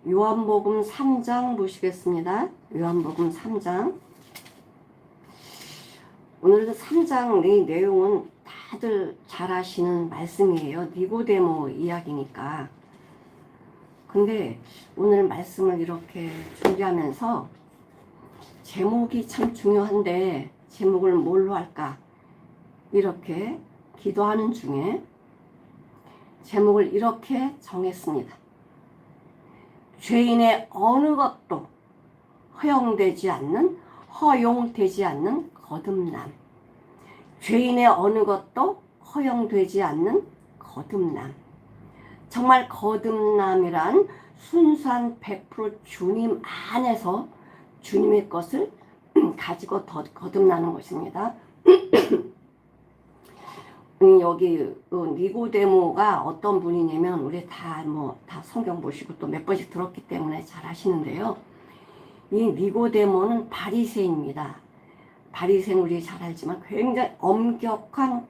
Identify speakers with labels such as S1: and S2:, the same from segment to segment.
S1: 요한복음 3장 보시겠습니다. 요한복음 3장. 오늘 3장의 내용은 다들 잘 아시는 말씀이에요. 니고데모 이야기니까. 근데 오늘 말씀을 이렇게 준비하면서 제목이 참 중요한데 제목을 뭘로 할까? 이렇게 기도하는 중에 제목을 이렇게 정했습니다. 죄인의 어느 것도 허용되지 않는 거듭남. 죄인의 어느 것도 허용되지 않는 거듭남. 정말 거듭남이란 순수한 100% 주님 안에서 주님의 것을 가지고 거듭나는 것입니다. 여기 니고데모가 어떤 분이냐면 우리 다 성경 보시고 또 몇 번씩 들었기 때문에 잘 아시는데요. 이 니고데모는 바리새인입니다. 바리새인 우리 잘 알지만 굉장히 엄격한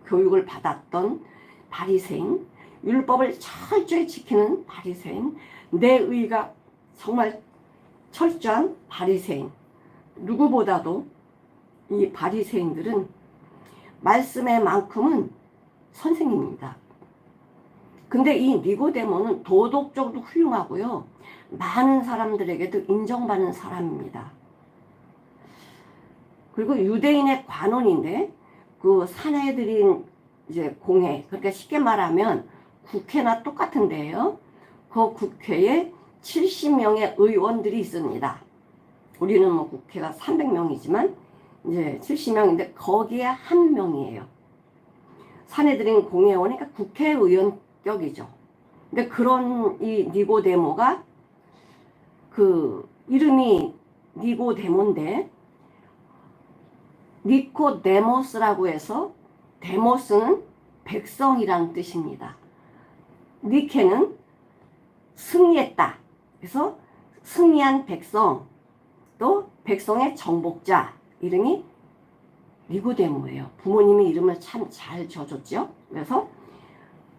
S1: 교육을 받았던 바리새인, 율법을 철저히 지키는 바리새인, 내 의가 정말 철저한 바리새인. 누구보다도 이 바리새인들은 말씀의 만큼은 선생님입니다. 근데 이 니고데모는 도덕적으로 훌륭하고요. 많은 사람들에게도 인정받는 사람입니다. 그리고 유대인의 관원인데 그 사내들인 이제 공회, 그러니까 쉽게 말하면 국회나 똑같은데요. 그 국회에 70명의 의원들이 있습니다. 우리는 국회가 300명이지만 이제 70명인데 거기에 한 명이에요. 사내들인 공회의원이니까 국회의원격이죠. 근데 그런 이 니고데모가 그 이름이 니고데모인데 니코데모스라고 해서 데모스는 백성이라는 뜻입니다. 니케는 승리했다. 그래서 승리한 백성, 또 백성의 정복자, 이름이 니고데모예요. 부모님이 이름을 참 잘 지어줬죠. 그래서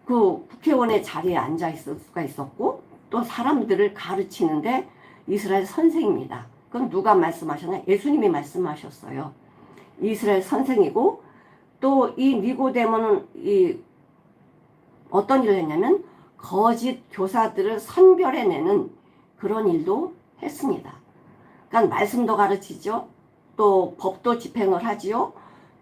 S1: 그 국회의원의 자리에 앉아 있을 수가 있었고 또 사람들을 가르치는데 이스라엘 선생입니다. 그건 누가 말씀하셨나? 예수님이 말씀하셨어요. 이스라엘 선생이고 또 이 니고데모는 어떤 일을 했냐면 거짓 교사들을 선별해내는 그런 일도 했습니다. 그러니까 말씀도 가르치죠. 또 법도 집행을 하지요.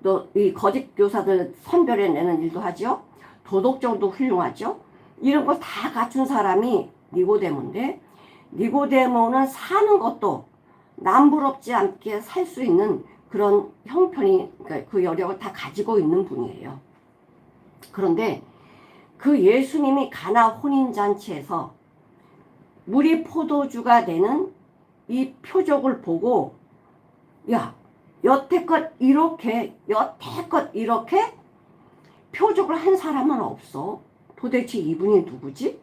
S1: 또 이 거짓 교사들 선별해내는 일도 하죠. 도덕적으로도 훌륭하죠. 이런 거 다 갖춘 사람이 니고데모인데 니고데모는 사는 것도 남부럽지 않게 살 수 있는 그런 형편이, 그러니까 그 여력을 다 가지고 있는 분이에요. 그런데 그 예수님이 가나 혼인잔치에서 물이 포도주가 되는 이 표적을 보고 야, 여태껏 이렇게 표적을 한 사람은 없어. 도대체 이분이 누구지?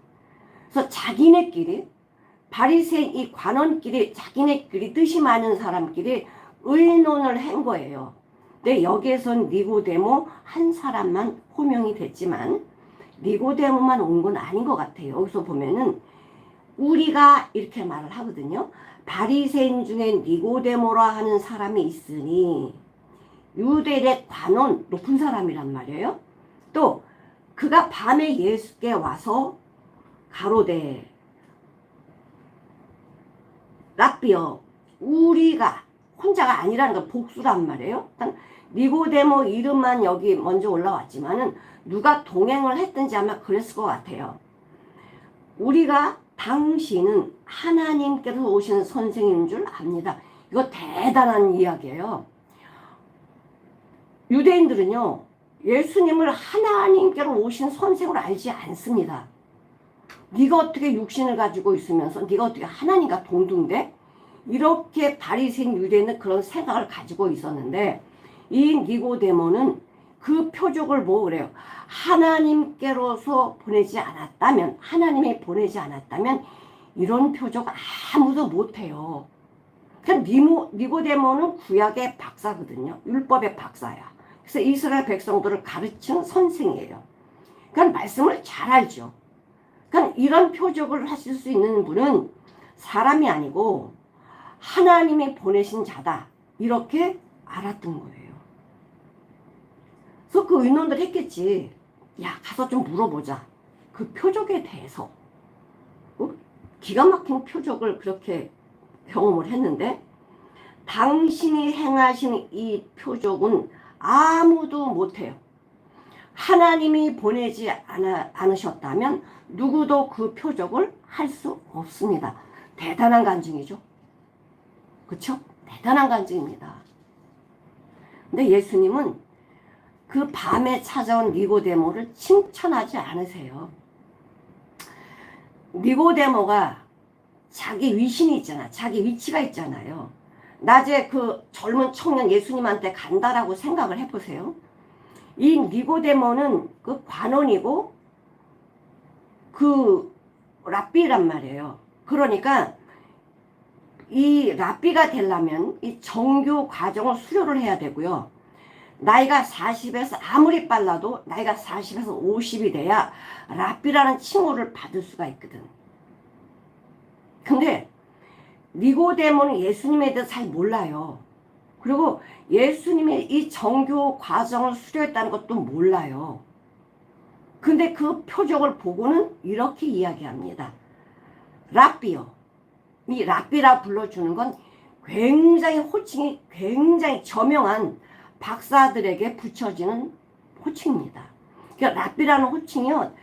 S1: 그래서 자기네끼리 바리새인 이 관원끼리 자기네끼리 뜻이 많은 사람끼리 의논을 한 거예요. 근데 여기에선 니고데모 한 사람만 호명이 됐지만 니고데모만 온 건 아닌 것 같아요. 여기서 보면은 우리가 이렇게 말을 하거든요. 바리새인 중에 니고데모라 하는 사람이 있으니 유대의 관원 높은 사람이란 말이에요. 또 그가 밤에 예수께 와서 가로되 랍비여, 우리가 혼자가 아니라는 건 복수란 말이에요. 니고데모 이름만 여기 먼저 올라왔지만은 누가 동행을 했든지 아마 그랬을 것 같아요. 우리가 당신은 하나님께서 오신 선생인 줄 압니다. 이거 대단한 이야기예요. 유대인들은요, 예수님을 하나님께로 오신 선생으로 알지 않습니다. 네가 어떻게 육신을 가지고 있으면서 네가 어떻게 하나님과 동등돼? 이렇게 바리새인 유대인은 그런 생각을 가지고 있었는데 이 니고데모는 그 표적을 그래요. 하나님께로서 하나님이 보내지 않았다면 이런 표적 아무도 못해요. 그러니까 니고데모는 구약의 박사거든요. 율법의 박사야. 그래서 이스라엘 백성들을 가르치는 선생이에요. 그러니까 말씀을 잘 알죠. 그러니까 이런 표적을 하실 수 있는 분은 사람이 아니고 하나님이 보내신 자다. 이렇게 알았던 거예요. 그래서 그 의논들 했겠지. 야, 가서 좀 물어보자. 그 표적에 대해서. 기가 막힌 표적을 그렇게 경험을 했는데 당신이 행하신 이 표적은 아무도 못해요. 하나님이 보내지 않으셨다면 누구도 그 표적을 할 수 없습니다. 대단한 간증이죠. 그쵸? 대단한 간증입니다. 근데 예수님은 그 밤에 찾아온 니고데모를 칭찬하지 않으세요. 니고데모가 자기 위신이 있잖아. 자기 위치가 있잖아요. 낮에 그 젊은 청년 예수님한테 간다라고 생각을 해보세요. 이 니고데모는 그 관원이고 그 랍비란 말이에요. 그러니까 이 랍비가 되려면 이 정규 과정을 수료를 해야 되고요. 나이가 40에서 아무리 빨라도 나이가 40에서 50이 돼야 랍비라는 칭호를 받을 수가 있거든. 근데 니고데모는 예수님에 대해서 잘 몰라요. 그리고 예수님이 이 정규 과정을 수료했다는 것도 몰라요. 근데 그 표적을 보고는 이렇게 이야기합니다. 랍비요. 이 랍비라 불러주는 건 굉장히 호칭이 굉장히 저명한 박사들에게 붙여지는 호칭입니다. 그러니까 랍비라는 호칭이요.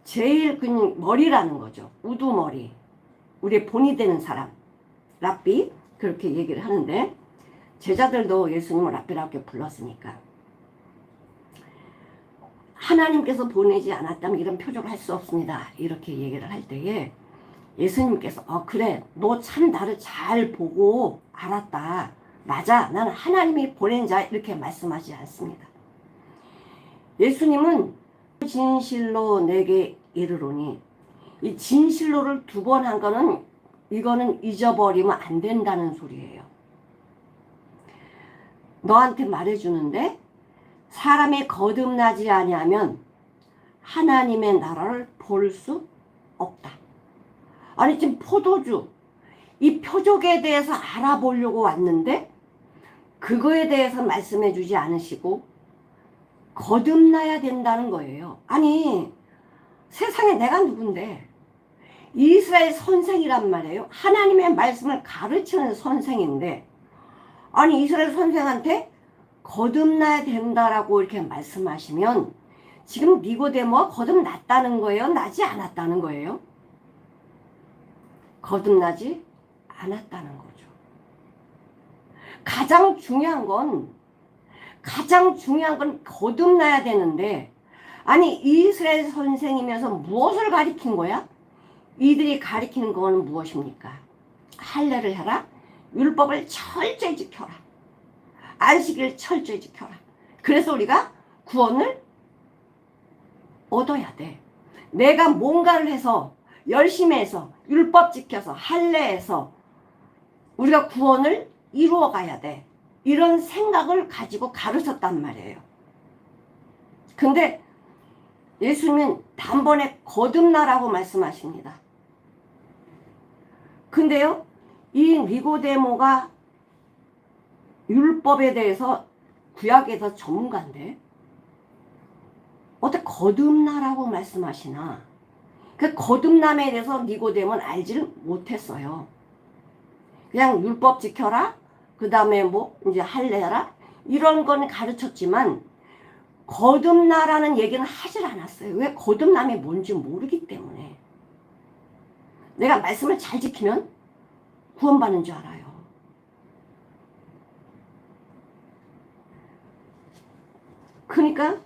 S1: 제일 그냥 머리라는 거죠. 우두머리. 우리의 본이 되는 사람. 랍비. 그렇게 얘기를 하는데 제자들도 예수님을 랍비라고 불렀으니까. 하나님께서 보내지 않았다면 이런 표적을 할 수 없습니다. 이렇게 얘기를 할 때에 예수님께서 그래 너 참 나를 잘 보고 알았다. 맞아 나는 하나님이 보낸 자 이렇게 말씀하지 않습니다. 예수님은 진실로 내게 이르노니 이 진실로를 2번 한 거는 이거는 잊어버리면 안 된다는 소리예요. 너한테 말해주는데 사람이 거듭나지 아니하면 하나님의 나라를 볼 수 없다. 아니 지금 포도주 이 표적에 대해서 알아보려고 왔는데 그거에 대해서 말씀해 주지 않으시고 거듭나야 된다는 거예요. 아니 세상에 내가 누군데 이스라엘 선생이란 말이에요. 하나님의 말씀을 가르치는 선생인데 아니 이스라엘 선생한테 거듭나야 된다라고 이렇게 말씀하시면 지금 니고데모가 거듭났다는 거예요? 나지 않았다는 거예요? 거듭나지 않았다는 거죠. 가장 중요한 건 거듭나야 되는데 아니 이스라엘 선생이면서 무엇을 가리킨 거야? 이들이 가리키는 건 무엇입니까? 할례를 해라. 율법을 철저히 지켜라. 안식일을 철저히 지켜라. 그래서 우리가 구원을 얻어야 돼. 내가 뭔가를 해서 열심히 해서 율법 지켜서 할례해서 우리가 구원을 이루어 가야 돼. 이런 생각을 가지고 가르쳤단 말이에요. 근데 예수님은 단번에 거듭나라고 말씀하십니다. 근데요, 이 니고데모가 율법에 대해서 구약에서 전문가인데 어떻게 거듭나라고 말씀하시나? 그 거듭남에 대해서 니고데모는 알지를 못했어요. 그냥 율법 지켜라. 그 다음에 뭐 이제 할례라 이런 건 가르쳤지만 거듭나라는 얘기는 하질 않았어요. 왜? 거듭남이 뭔지 모르기 때문에. 내가 말씀을 잘 지키면 구원받는 줄 알아요. 그러니까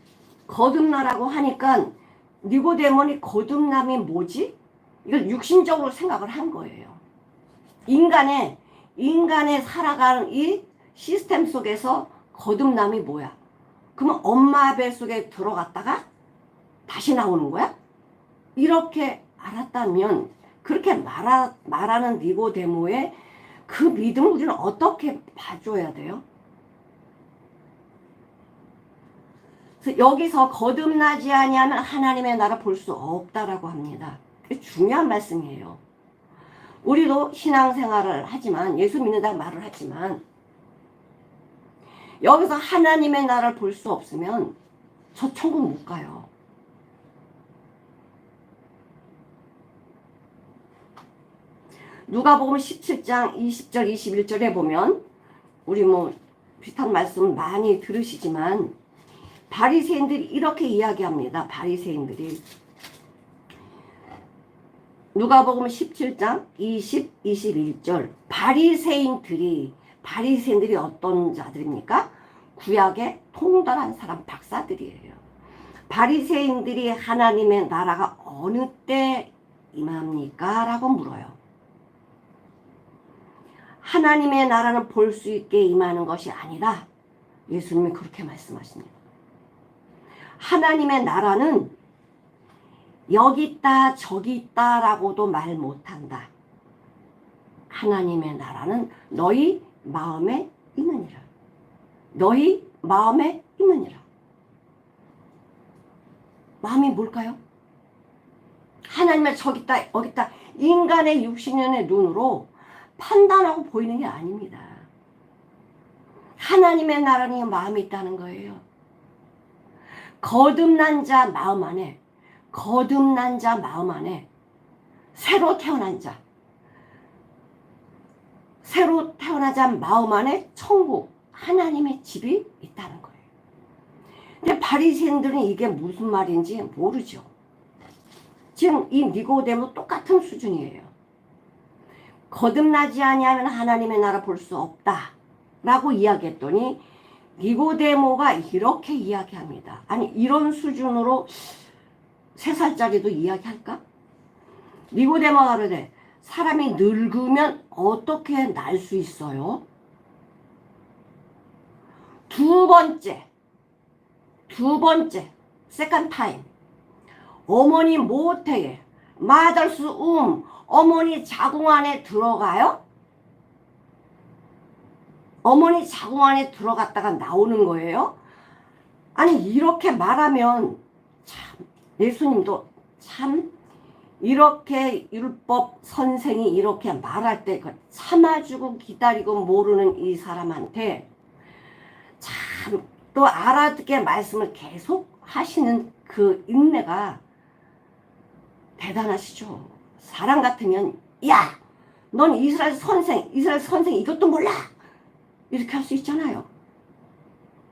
S1: 거듭나라고 하니까 니고데모니 거듭남이 뭐지? 이걸 육신적으로 생각을 한 거예요. 인간의 살아가는 이 시스템 속에서 거듭남이 뭐야? 그러면 엄마 배 속에 들어갔다가 다시 나오는 거야? 이렇게 알았다면 그렇게 말하는 니고데모의 그 믿음을 우리는 어떻게 봐줘야 돼요? 그래서 여기서 거듭나지 아니하면 하나님의 나라 볼 수 없다라고 합니다. 중요한 말씀이에요. 우리도 신앙생활을 하지만, 예수 믿는다고 말을 하지만, 여기서 하나님의 나라를 볼 수 없으면 저 천국 못 가요. 누가복음 17장 20절 21절에 보면, 우리 뭐 비슷한 말씀 많이 들으시지만 바리새인들이 이렇게 이야기합니다. 바리새인들이 누가복음 17장 20, 21절 바리새인들이 어떤 자들입니까? 구약의 통달한 사람 박사들이에요. 바리새인들이 하나님의 나라가 어느 때 임합니까? 라고 물어요. 하나님의 나라는 볼 수 있게 임하는 것이 아니라 예수님이 그렇게 말씀하십니다. 하나님의 나라는 여기 있다 저기 있다 라고도 말 못한다. 하나님의 나라는 너희 마음에 있느니라. 너희 마음에 있느니라. 마음이 뭘까요? 하나님의 저기 있다 여기 있다 인간의 60년의 눈으로 판단하고 보이는 게 아닙니다. 하나님의 나라는 마음에 있다는 거예요. 거듭난 자 마음 안에, 거듭난 자 마음 안에, 새로 태어난 자, 새로 태어난 자 마음 안에 천국, 하나님의 집이 있다는 거예요. 근데 바리새인들은 이게 무슨 말인지 모르죠. 지금 이 니고데모 똑같은 수준이에요. 거듭나지 아니하면 하나님의 나라 볼 수 없다 라고 이야기했더니 니고데모가 이렇게 이야기합니다. 아니 이런 수준으로 3살짜리도 이야기할까? 니고데모가 그러대. 사람이 늙으면 어떻게 날 수 있어요? 두 번째 세컨드 타임 어머니 모태에 마더스 어머니 자궁 안에 들어가요? 어머니 자궁 안에 들어갔다가 나오는 거예요? 아니 이렇게 말하면 참 예수님도 참 이렇게 율법 선생이 이렇게 말할 때 참아주고 기다리고 모르는 이 사람한테 참 또 알아듣게 말씀을 계속 하시는 그 인내가 대단하시죠. 사람 같으면 야! 넌 이스라엘 선생 이것도 몰라! 이렇게 할 수 있잖아요.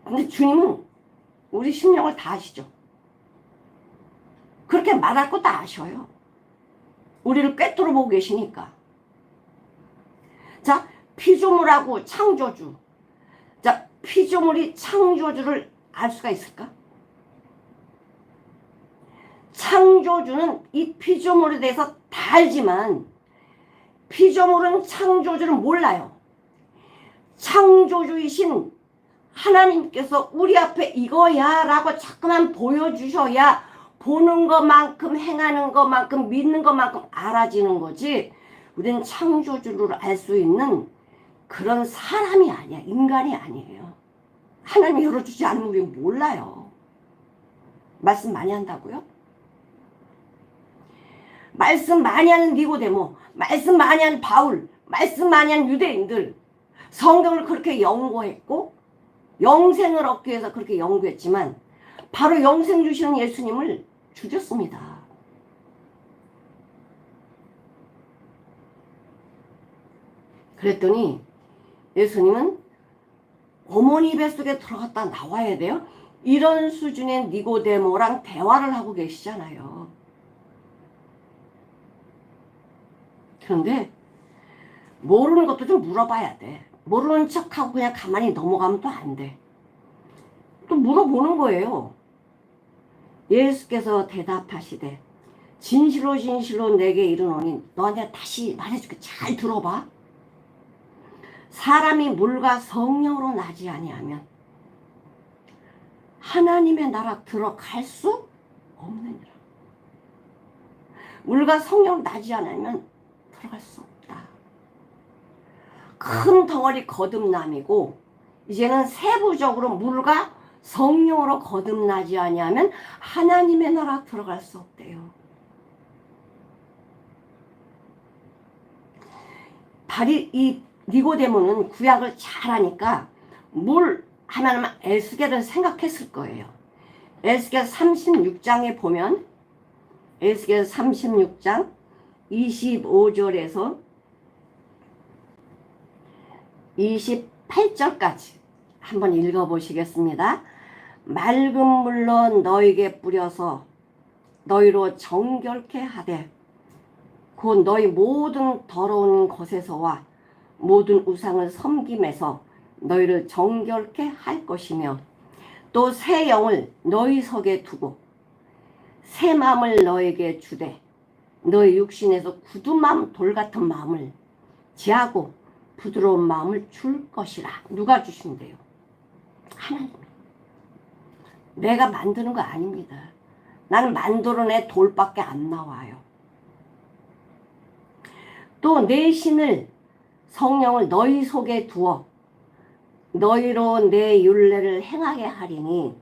S1: 근데 주님은 우리 심령을 다 아시죠. 그렇게 말할 거 다 아셔요. 우리를 꿰뚫어 보고 계시니까. 자, 피조물하고 창조주. 자, 피조물이 창조주를 알 수가 있을까? 창조주는 이 피조물에 대해서 다 알지만 피조물은 창조주를 몰라요. 창조주이신 하나님께서 우리 앞에 이거야 라고 자꾸만 보여주셔야 보는 것만큼 행하는 것만큼 믿는 것만큼 알아지는 거지. 우리는 창조주를 알 수 있는 그런 사람이 아니야. 인간이 아니에요. 하나님이 열어주지 않으면 우리는 몰라요. 말씀 많이 한다고요? 말씀 많이 하는 니고데모, 말씀 많이 하는 바울, 말씀 많이 하는 유대인들, 성경을 그렇게 연구했고 영생을 얻기 위해서 그렇게 연구했지만 바로 영생 주시는 예수님을 죽였습니다. 그랬더니 예수님은 어머니 뱃속에 들어갔다 나와야 돼요? 이런 수준의 니고데모랑 대화를 하고 계시잖아요. 그런데 모르는 것도 좀 물어봐야 돼. 모르는 척하고 그냥 가만히 넘어가면 또 안 돼. 또 물어보는 거예요. 예수께서 대답하시되 진실로 진실로 내게 이르노니 너한테 다시 말해줄게. 잘 들어봐. 사람이 물과 성령으로 나지 아니하면 하나님의 나라 들어갈 수 없느니라. 물과 성령으로 나지 않으면 들어갈 수 없다. 큰 덩어리 거듭남이고 이제는 세부적으로 물과 성령으로 거듭나지 아니하면 하나님의 나라 들어갈 수 없대요. 이 니고데모는 구약을 잘하니까 물 하나만 에스겔을 생각했을 거예요. 에스겔 36장에 보면 에스겔 36장 25절에서 28절까지 한번 읽어보시겠습니다. 맑은 물로 너에게 뿌려서 너희로 정결케 하되 곧 너희 모든 더러운 것에서와 모든 우상을 섬김에서 너희를 정결케 할 것이며 또 새 영을 너희 속에 두고 새 마음을 너에게 주되 너희 육신에서 굳은 돌 같은 마음을 제하고 부드러운 마음을 줄 것이라. 누가 주신대요? 하나님. 내가 만드는 거 아닙니다. 나는 만들어낸 돌밖에 안 나와요. 또 내 신을 성령을 너희 속에 두어 너희로 내 율례를 행하게 하리니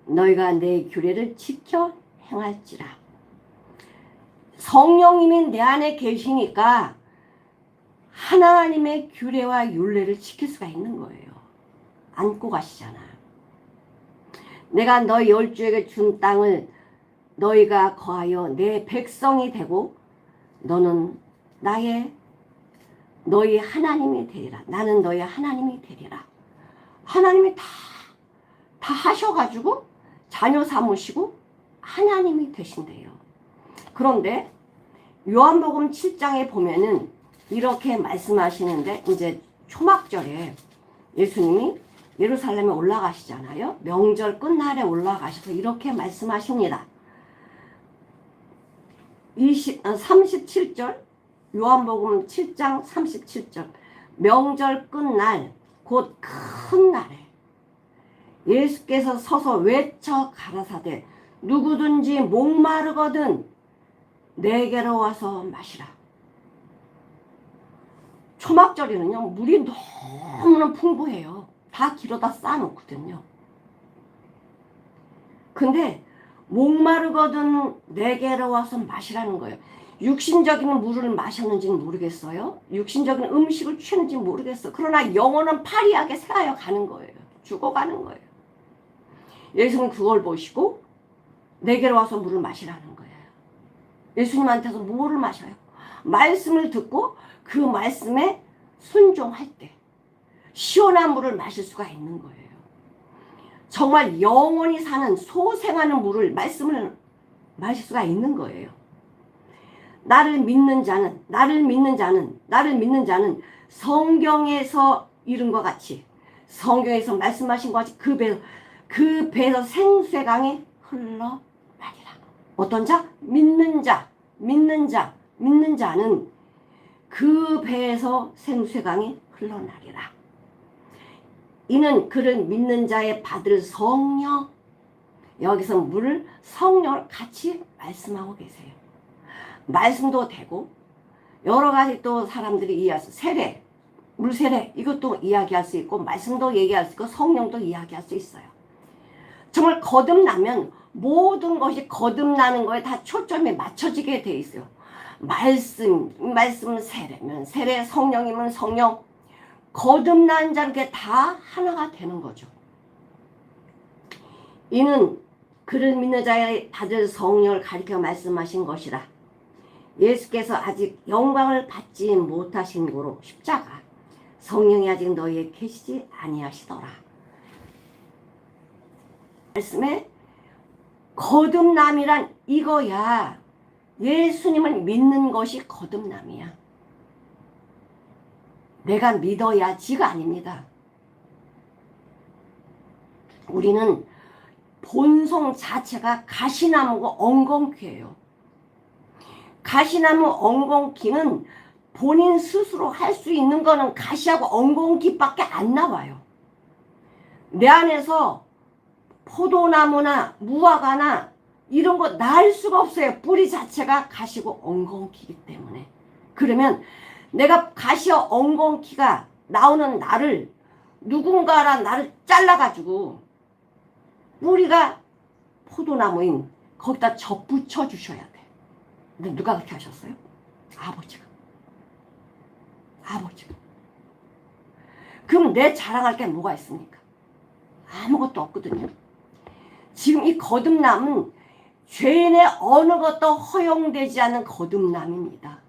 S1: 너희가 내 규례를 지켜 행할지라. 성령님이 내 안에 계시니까 하나님의 규례와 율례를 지킬 수가 있는 거예요. 안고 가시잖아. 내가 너희 열주에게 준 땅을 너희가 거하여 내 백성이 되고 너는 너희 하나님이 되리라. 나는 너희 하나님이 되리라. 하나님이 다 하셔가지고 자녀 삼으시고 하나님이 되신대요. 그런데 요한복음 7장에 보면은 이렇게 말씀하시는데, 이제 초막절에 예수님이 예루살렘에 올라가시잖아요. 명절 끝날에 올라가셔서 이렇게 말씀하십니다. 37절, 요한복음 7장 37절. 명절 끝날 곧 큰 날에 예수께서 서서 외쳐 가라사대 누구든지 목마르거든 내게로 와서 마시라. 초막절에는요, 물이 너무나 풍부해요. 다 길어다 쌓아놓거든요. 근데 목마르거든 내게로 와서 마시라는 거예요. 육신적인 물을 마셨는지는 모르겠어요. 육신적인 음식을 취했는지는 모르겠어. 그러나 영혼은 파리하게 새하여 가는 거예요. 죽어가는 거예요. 예수님은 그걸 보시고 내게로 와서 물을 마시라는 거예요. 예수님한테서 뭐를 마셔요? 말씀을 듣고 그 말씀에 순종할 때 시원한 물을 마실 수가 있는 거예요. 정말 영원히 사는 소생하는 물을, 말씀을 마실 수가 있는 거예요. 나를 믿는 자는 성경에서 이룬 것 같이, 성경에서 말씀하신 것 같이 그 배에서 생수강이 흘러나리라. 어떤 자? 믿는 자는 그 배에서 생수강이 흘러나리라. 이는 그를 믿는 자의 받을 성령, 여기서 물을, 성령을 같이 말씀하고 계세요. 말씀도 되고 여러 가지 또 사람들이 이해할 수, 세례, 물세례 이것도 이야기할 수 있고 말씀도 얘기할 수 있고 성령도 이야기할 수 있어요. 정말 거듭나면 모든 것이 거듭나는 거에 다 초점이 맞춰지게 돼 있어요. 말씀 세례면 세례, 성령이면 성령, 거듭난 자는 게 다 하나가 되는 거죠. 이는 그를 믿는 자의 받을 성령을 가리켜 말씀하신 것이라. 예수께서 아직 영광을 받지 못하신 고로 십자가, 성령이 아직 너희에 계시지 아니하시더라. 말씀에 거듭남이란 이거야. 예수님을 믿는 것이 거듭남이야. 내가 믿어야지가 아닙니다. 우리는 본성 자체가 가시나무고 엉겅퀴예요. 가시나무 엉겅퀴는 본인 스스로 할 수 있는 거는 가시하고 엉겅퀴밖에 안 나와요. 내 안에서 포도나무나 무화과나 이런 거 날 수가 없어요. 뿌리 자체가 가시고 엉겅퀴이기 때문에. 그러면 내가 가시와 엉겅퀴가 나오는 날을, 누군가라 나를 잘라가지고 뿌리가 포도나무인 거기다 접붙여 주셔야 돼. 근데 누가 그렇게 하셨어요? 아버지가. 그럼 내 자랑할 게 뭐가 있습니까? 아무것도 없거든요. 지금 이 거듭남은 죄인의 어느 것도 허용되지 않는 거듭남입니다.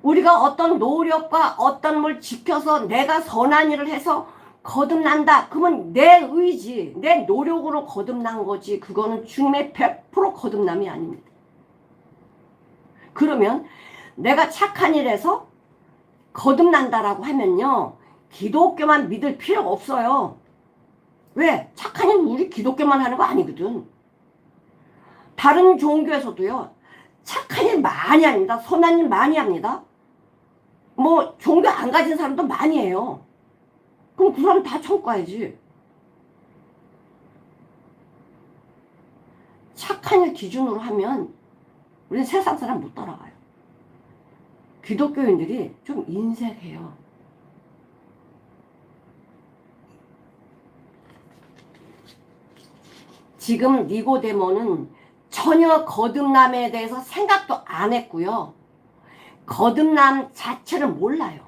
S1: 우리가 어떤 노력과 어떤 걸 지켜서 내가 선한 일을 해서 거듭난다. 그러면 내 의지, 내 노력으로 거듭난 거지. 그거는 주님의 100% 거듭남이 아닙니다. 그러면 내가 착한 일에서 거듭난다라고 하면요, 기독교만 믿을 필요가 없어요. 왜? 착한 일 우리 기독교만 하는 거 아니거든. 다른 종교에서도요, 착한 일 많이 합니다. 선한 일 많이 합니다. 뭐 종교 안 가진 사람도 많이 해요. 그럼 그 사람 다 천국 가야지. 착한 일 기준으로 하면 우리는 세상 사람 못 따라가요. 기독교인들이 좀 인색해요. 지금 니고데모는 전혀 거듭남에 대해서 생각도 안 했고요. 거듭남 자체를 몰라요.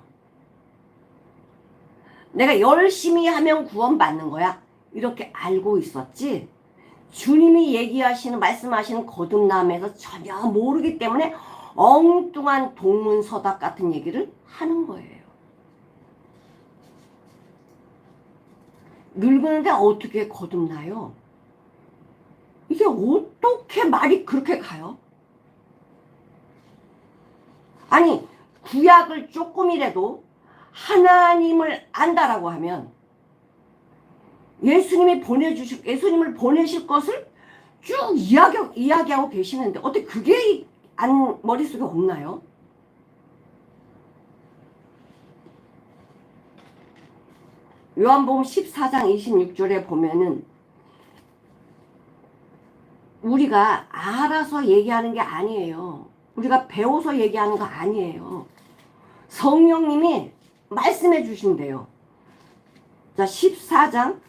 S1: 내가 열심히 하면 구원받는 거야. 이렇게 알고 있었지. 주님이 얘기하시는 말씀하시는 거듭남에서 전혀 모르기 때문에 엉뚱한 동문서답 같은 얘기를 하는 거예요. 늙은데 어떻게 거듭나요? 이게 어떻게 말이 그렇게 가요? 아니, 구약을 조금이라도 하나님을 안다라고 하면 예수님을 보내실 것을 쭉 이야기하고 계시는데 어떻게 그게 머릿속에 없나요? 요한복음 14장 26절에 보면은 우리가 알아서 얘기하는 게 아니에요. 우리가 배워서 얘기하는 거 아니에요. 성령님이 말씀해 주신대요. 자, 14장,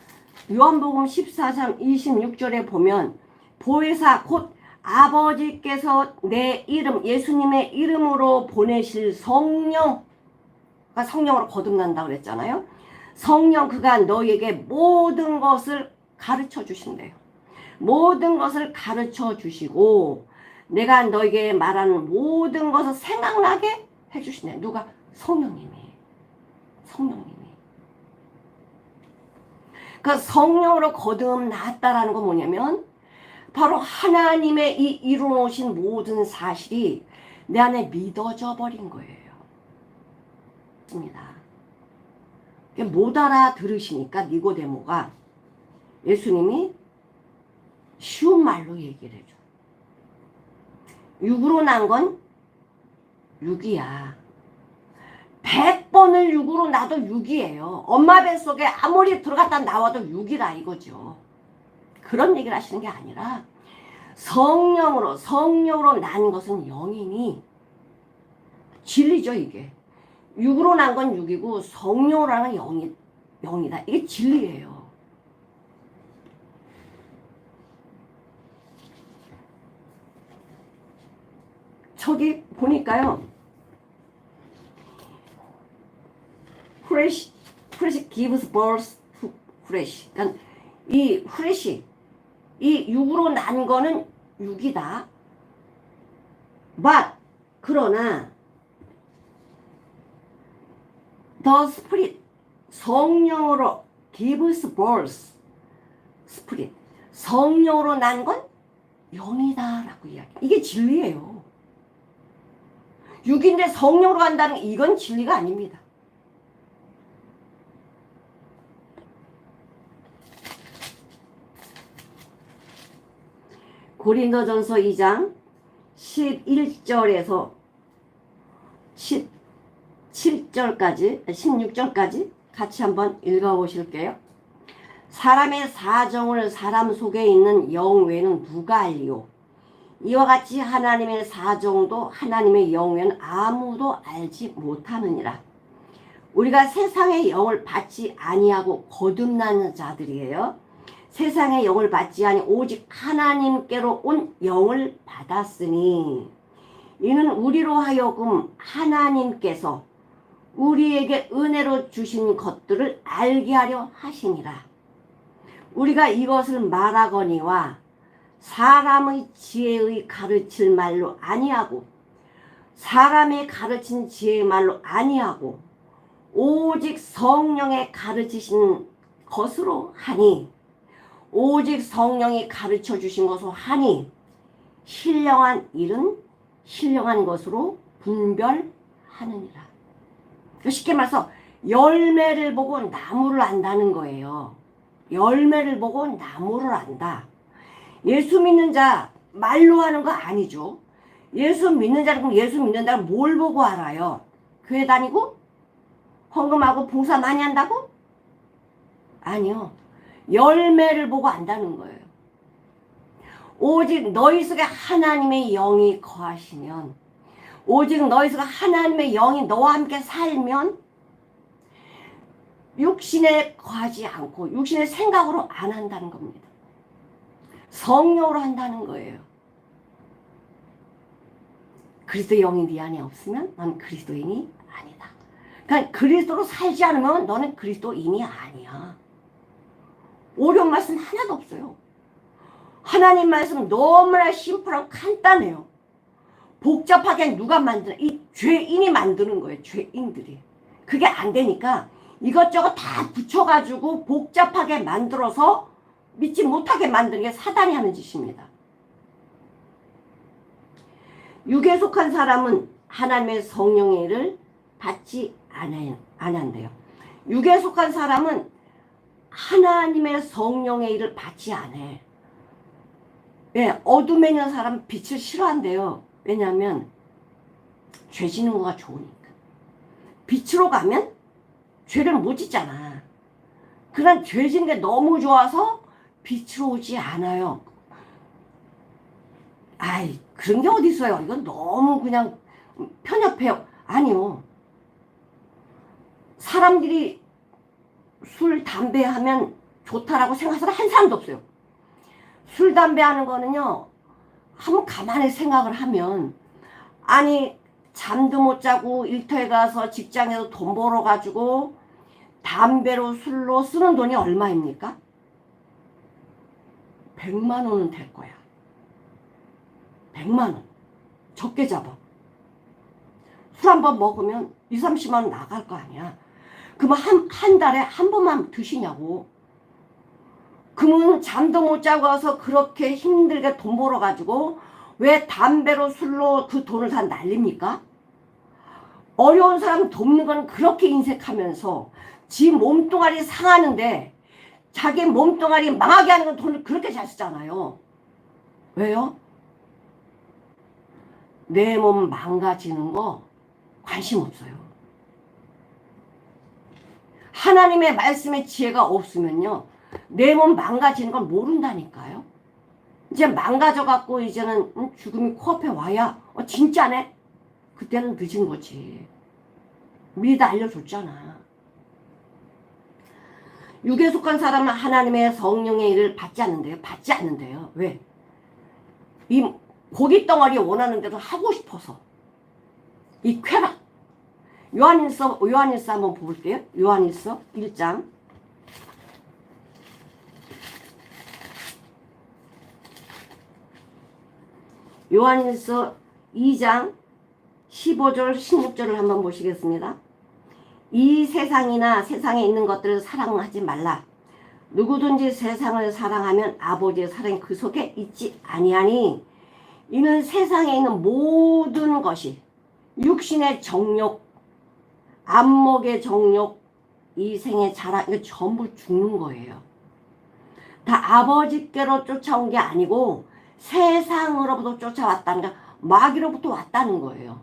S1: 요한복음 14장 26절에 보면 보혜사 곧 아버지께서 내 이름, 예수님의 이름으로 보내실 성령, 그러니까 성령으로 거듭난다고 그랬잖아요. 성령 그가 너에게 모든 것을 가르쳐 주신대요. 모든 것을 가르쳐 주시고 내가 너에게 말하는 모든 것을 생각나게 해주시네. 누가? 성령님이. 그 성령으로 거듭났다라는 건 뭐냐면 바로 하나님의 이 이루어놓으신 모든 사실이 내 안에 믿어져 버린 거예요. 못 알아들으시니까 니고데모가 예수님이 쉬운 말로 얘기를 해줘. 육으로 난 건 육이야. 100번을 육으로 나도 육이에요. 엄마 뱃속에 아무리 들어갔다 나와도 육이라 이거죠. 그런 얘기를 하시는 게 아니라 성령으로 난 것은 영이니 진리죠 이게. 육으로 난 건 육이고 성령으로 난 건 영이다. 이게 진리예요. 저기 보니까요. flesh gives birth to flesh. 그러니까 이 flesh, 이 육으로 난 거는 육이다. but 그러나 the spirit, 성령으로 gives birth, spirit, 성령으로 난 건 영이다라고 이야기. 이게 진리예요. 육인데 성령으로 간다는 이건 진리가 아닙니다. 고린도전서 2장 11절에서 17절까지 16절까지 같이 한번 읽어보실게요. 사람의 사정을 사람 속에 있는 영 외에는 누가 알리요? 이와 같이 하나님의 사정도 하나님의 영 외에는 아무도 알지 못하느니라. 우리가 세상의 영을 받지 아니하고 거듭나는 자들이에요. 세상의 영을 받지 아니 오직 하나님께로 온 영을 받았으니 이는 우리로 하여금 하나님께서 우리에게 은혜로 주신 것들을 알게 하려 하시니라. 우리가 이것을 말하거니와 사람의 지혜의 가르칠 말로 아니하고 사람의 가르친 지혜의 말로 아니하고 오직 성령의 가르치신 것으로 하니 오직 성령이 가르쳐 주신 것으로 하니 신령한 일은 신령한 것으로 분별하느니라. 쉽게 말해서 열매를 보고 나무를 안다는 거예요. 열매를 보고 나무를 안다. 예수 믿는 자 말로 하는 거 아니죠. 예수 믿는 자는 예수 믿는 자를 뭘 보고 알아요? 교회 다니고? 헌금하고 봉사 많이 한다고? 아니요. 열매를 보고 안다는 거예요. 오직 너희 속에 하나님의 영이 거하시면, 오직 너희 속에 하나님의 영이 너와 함께 살면 육신에 거하지 않고 육신의 생각으로 안 한다는 겁니다. 성령으로 한다는 거예요. 그리스도의 영이 네 안에 없으면 넌 그리스도인이 아니다. 그러니까 그리스도로 살지 않으면 너는 그리스도인이 아니야. 어려운 말씀 하나도 없어요. 하나님 말씀 너무나 심플하고 간단해요. 복잡하게 누가 만드나? 이 죄인이 만드는 거예요. 죄인들이. 그게 안 되니까 이것저것 다 붙여가지고 복잡하게 만들어서 믿지 못하게 만드는 게 사단이 하는 짓입니다. 육에 속한 사람은 하나님의 성령의 일을 받지 않는데요. 육에 속한 사람은 하나님의 성령의 일을 받지 않아요. 예, 어둠에 있는 사람은 빛을 싫어한대요. 왜냐하면 죄 짓는 거가 좋으니까. 빛으로 가면 죄를 못 짓잖아. 그런 죄 짓는 게 너무 좋아서 빛으로 오지 않아요. 아이, 그런 게 어디 있어요. 이건 너무 그냥 편협해요. 아니요. 사람들이 술, 담배 하면 좋다라고 생각하는 한 사람도 없어요. 술, 담배 하는 거는요, 한번 가만히 생각을 하면, 아니, 잠도 못 자고 일터에 가서 직장에서 돈 벌어가지고 담배로 술로 쓰는 돈이 얼마입니까? 100만 원은 될 거야. 100만 원. 적게 잡아. 술 한 번 먹으면 2, 30만 원 나갈 거 아니야. 그러면 한 달에 한 번만 드시냐고. 그러면 잠도 못 자고 와서 그렇게 힘들게 돈 벌어가지고 왜 담배로 술로 그 돈을 다 날립니까? 어려운 사람 돕는 건 그렇게 인색하면서 지 몸뚱아리 상하는데 자기 몸뚱아리 망하게 하는 건 돈을 그렇게 잘 쓰잖아요. 왜요? 내 몸 망가지는 거 관심 없어요. 하나님의 말씀의 지혜가 없으면요, 내 몸 망가지는 걸 모른다니까요. 이제 망가져갖고 이제는 죽음이 코앞에 와야 진짜네? 그때는 늦은 거지. 미리 다 알려줬잖아. 육에 속한 사람은 하나님의 성령의 일을 받지 않는데요. 받지 않는데요. 왜? 이 고기 덩어리 원하는 대로 하고 싶어서. 이 쾌락. 요한일서 한번 볼게요. 요한일서 1장. 요한일서 2장 15절 16절을 한번 보시겠습니다. 이 세상이나 세상에 있는 것들을 사랑하지 말라. 누구든지 세상을 사랑하면 아버지의 사랑이 그 속에 있지 아니하니 이는 세상에 있는 모든 것이 육신의 정욕, 안목의 정욕, 이생의 자랑, 이거 전부 죽는 거예요. 다 아버지께로 쫓아온 게 아니고 세상으로부터 쫓아왔다는 게 마귀로부터 왔다는 거예요.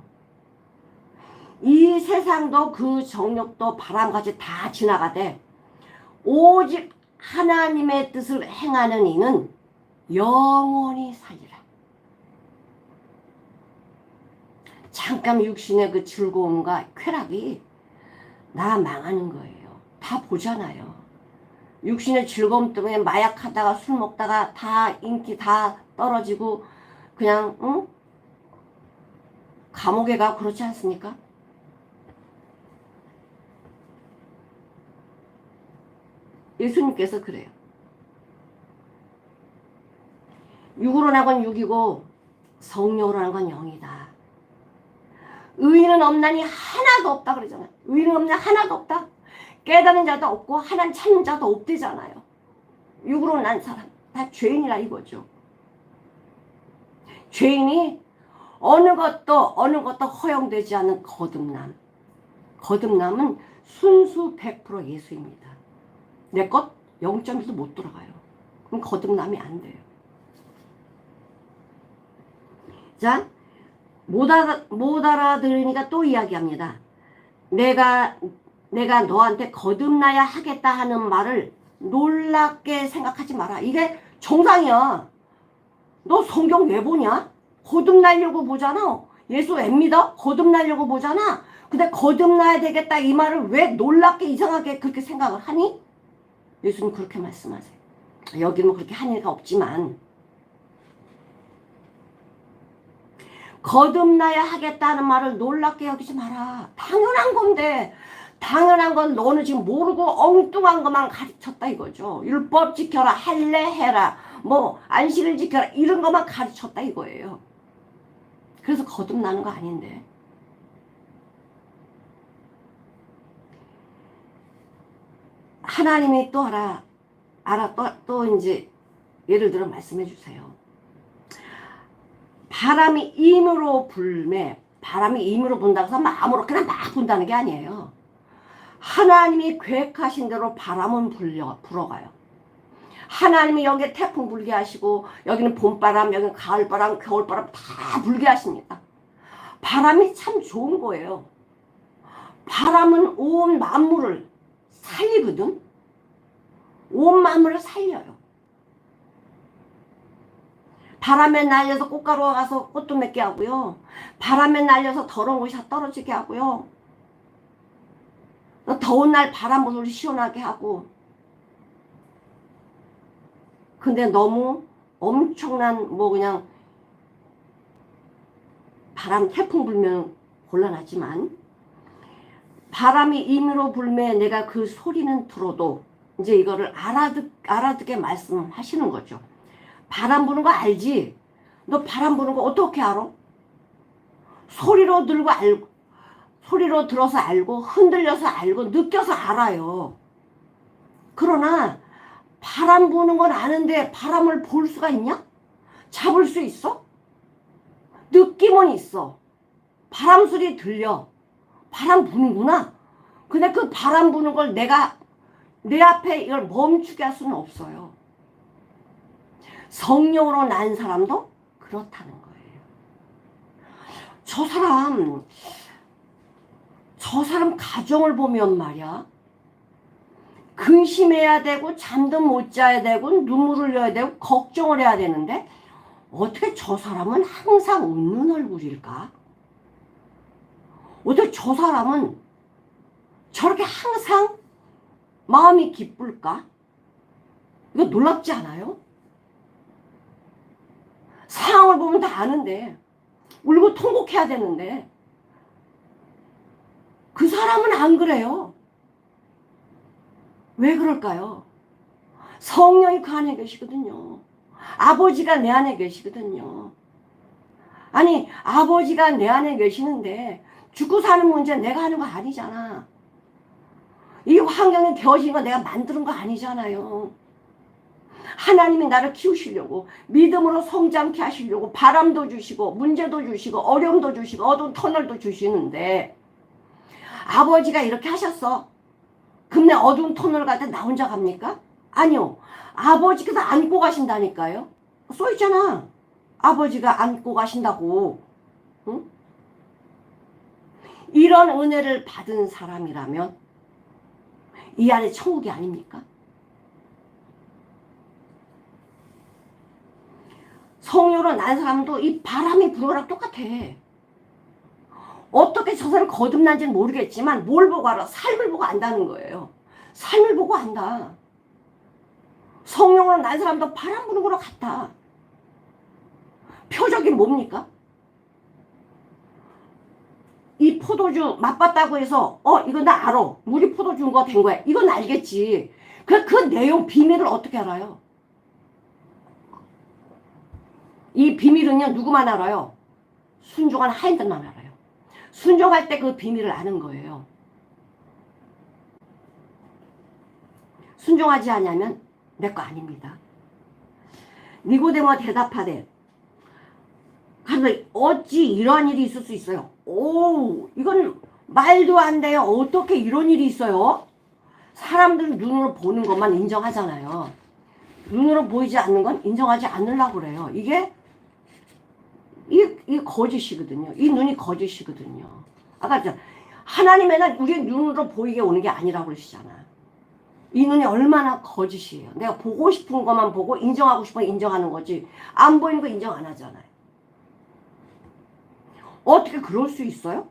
S1: 이 세상도 그 정욕도 바람같이 다 지나가되 오직 하나님의 뜻을 행하는 이는 영원히 살리라. 잠깐 육신의 그 즐거움과 쾌락이 나 망하는 거예요. 다 보잖아요. 육신의 즐거움 때문에 마약하다가 술 먹다가 다 인기 다 떨어지고 그냥 감옥에 가 그렇지 않습니까? 예수님께서 그래요. 육으로 난 건 육이고 성령으로 난 건 영이다. 의인은 없나니 하나도 없다 그러잖아요. 의인은 없나 하나도 없다. 깨닫는 자도 없고 하나님 찾는 자도 없대잖아요. 육으로 난 사람 다 죄인이라 이거죠. 죄인이 어느 것도 허용되지 않는 거듭남. 거듭남은 순수 100% 예수입니다. 내 것 0.1도 못 들어가요. 그럼 거듭남이 안 돼요. 자, 못 알아들으니까 또 이야기합니다. 내가 너한테 거듭나야 하겠다 하는 말을 놀랍게 생각하지 마라. 이게 정상이야. 너 성경 왜 보냐? 거듭나려고 보잖아. 예수 안 믿어? 거듭나려고 보잖아. 근데 거듭나야 되겠다 이 말을 왜 놀랍게 이상하게 그렇게 생각을 하니? 예수님 그렇게 말씀하세요. 여기는 그렇게 하니까 없지만 거듭나야 하겠다는 말을 놀랍게 여기지 마라. 당연한 건데 당연한 건 너는 지금 모르고 엉뚱한 것만 가르쳤다 이거죠. 율법 지켜라, 할례 해라, 뭐 안식을 지켜라 이런 것만 가르쳤다 이거예요. 그래서 거듭나는 거 아닌데. 하나님이 또 이제 예를 들어 말씀해 주세요. 바람이 임으로 불매, 바람이 임으로 분다고 해서 아무렇게나 막 분다는 게 아니에요. 하나님이 계획하신 대로 바람은 불어가요. 하나님이 여기에 태풍 불게 하시고 여기는 봄바람, 여기는 가을바람, 겨울바람 다 불게 하십니다. 바람이 참 좋은 거예요. 바람은 온 만물을 살리거든. 온 만물을 살려요. 바람에 날려서 꽃가루가 가서 꽃도 맺게 하고요. 바람에 날려서 더러운 것이 다 떨어지게 하고요. 더운 날 바람을 시원하게 하고. 근데 너무 엄청난 그냥 바람 태풍 불면 곤란하지만 바람이 임으로 불매 내가 그 소리는 들어도 이제 이거를 알아듣게 말씀하시는 거죠. 바람 부는 거 알지? 너 바람 부는 거 어떻게 알아? 소리로 들어서 알고 흔들려서 알고 느껴서 알아요. 그러나 바람 부는 건 아는데 바람을 볼 수가 있냐? 잡을 수 있어? 느낌은 있어. 바람 소리 들려. 바람 부는구나. 근데 그 바람 부는 걸 내가 내 앞에 이걸 멈추게 할 수는 없어요. 성령으로 난 사람도 그렇다는 거예요. 저 사람 가정을 보면 말이야. 근심해야 되고 잠도 못 자야 되고 눈물을 흘려야 되고 걱정을 해야 되는데 어떻게 저 사람은 항상 웃는 얼굴일까? 어떻게 저 사람은 저렇게 항상 마음이 기쁠까? 이거 놀랍지 않아요? 상황을 보면 다 아는데 울고 통곡해야 되는데 그 사람은 안 그래요. 왜 그럴까요? 성령이 그 안에 계시거든요. 아버지가 내 안에 계시거든요. 아니 아버지가 내 안에 계시는데 죽고 사는 문제 내가 하는 거 아니잖아. 이 환경이 되어진 거 내가 만드는 거 아니잖아요. 하나님이 나를 키우시려고 믿음으로 성장케 하시려고 바람도 주시고 문제도 주시고 어려움도 주시고 어두운 터널도 주시는데 아버지가 이렇게 하셨어. 그럼 내 어두운 터널 갈 때 나 혼자 갑니까? 아니요. 아버지께서 안고 가신다니까요. 써있잖아. 아버지가 안고 가신다고. 응? 이런 은혜를 받은 사람이라면 이 안에 천국이 아닙니까? 성령으로 난 사람도 이 바람이 부는 거랑 똑같아. 어떻게 저 사람이 거듭난지는 모르겠지만 뭘 보고 알아? 삶을 보고 안다는 거예요. 삶을 보고 안다. 성령으로 난 사람도 바람 부는 거랑 같다. 표적이 뭡니까? 이 포도주 맛봤다고 해서 이거 나 알아. 물이 포도주인 거 된 거야. 이건 알겠지. 그 내용 비밀을 어떻게 알아요? 이 비밀은요, 누구만 알아요? 순종한 하인들만 알아요. 순종할 때 그 비밀을 아는 거예요. 순종하지 않으면 내 거 아닙니다. 니고데모가 대답하되 어찌 이러한 일이 있을 수 있어요? 오, 이건 말도 안 돼요. 어떻게 이런 일이 있어요? 사람들은 눈으로 보는 것만 인정하잖아요. 눈으로 보이지 않는 건 인정하지 않으려고 그래요. 이게 거짓이거든요. 이 눈이 거짓이거든요. 아까 하나님의 우리 눈으로 보이게 오는 게 아니라고 그러시잖아. 이 눈이 얼마나 거짓이에요. 내가 보고 싶은 것만 보고 인정하고 싶은 거 인정하는 거지. 안 보이는 거 인정 안 하잖아요. 어떻게 그럴 수 있어요?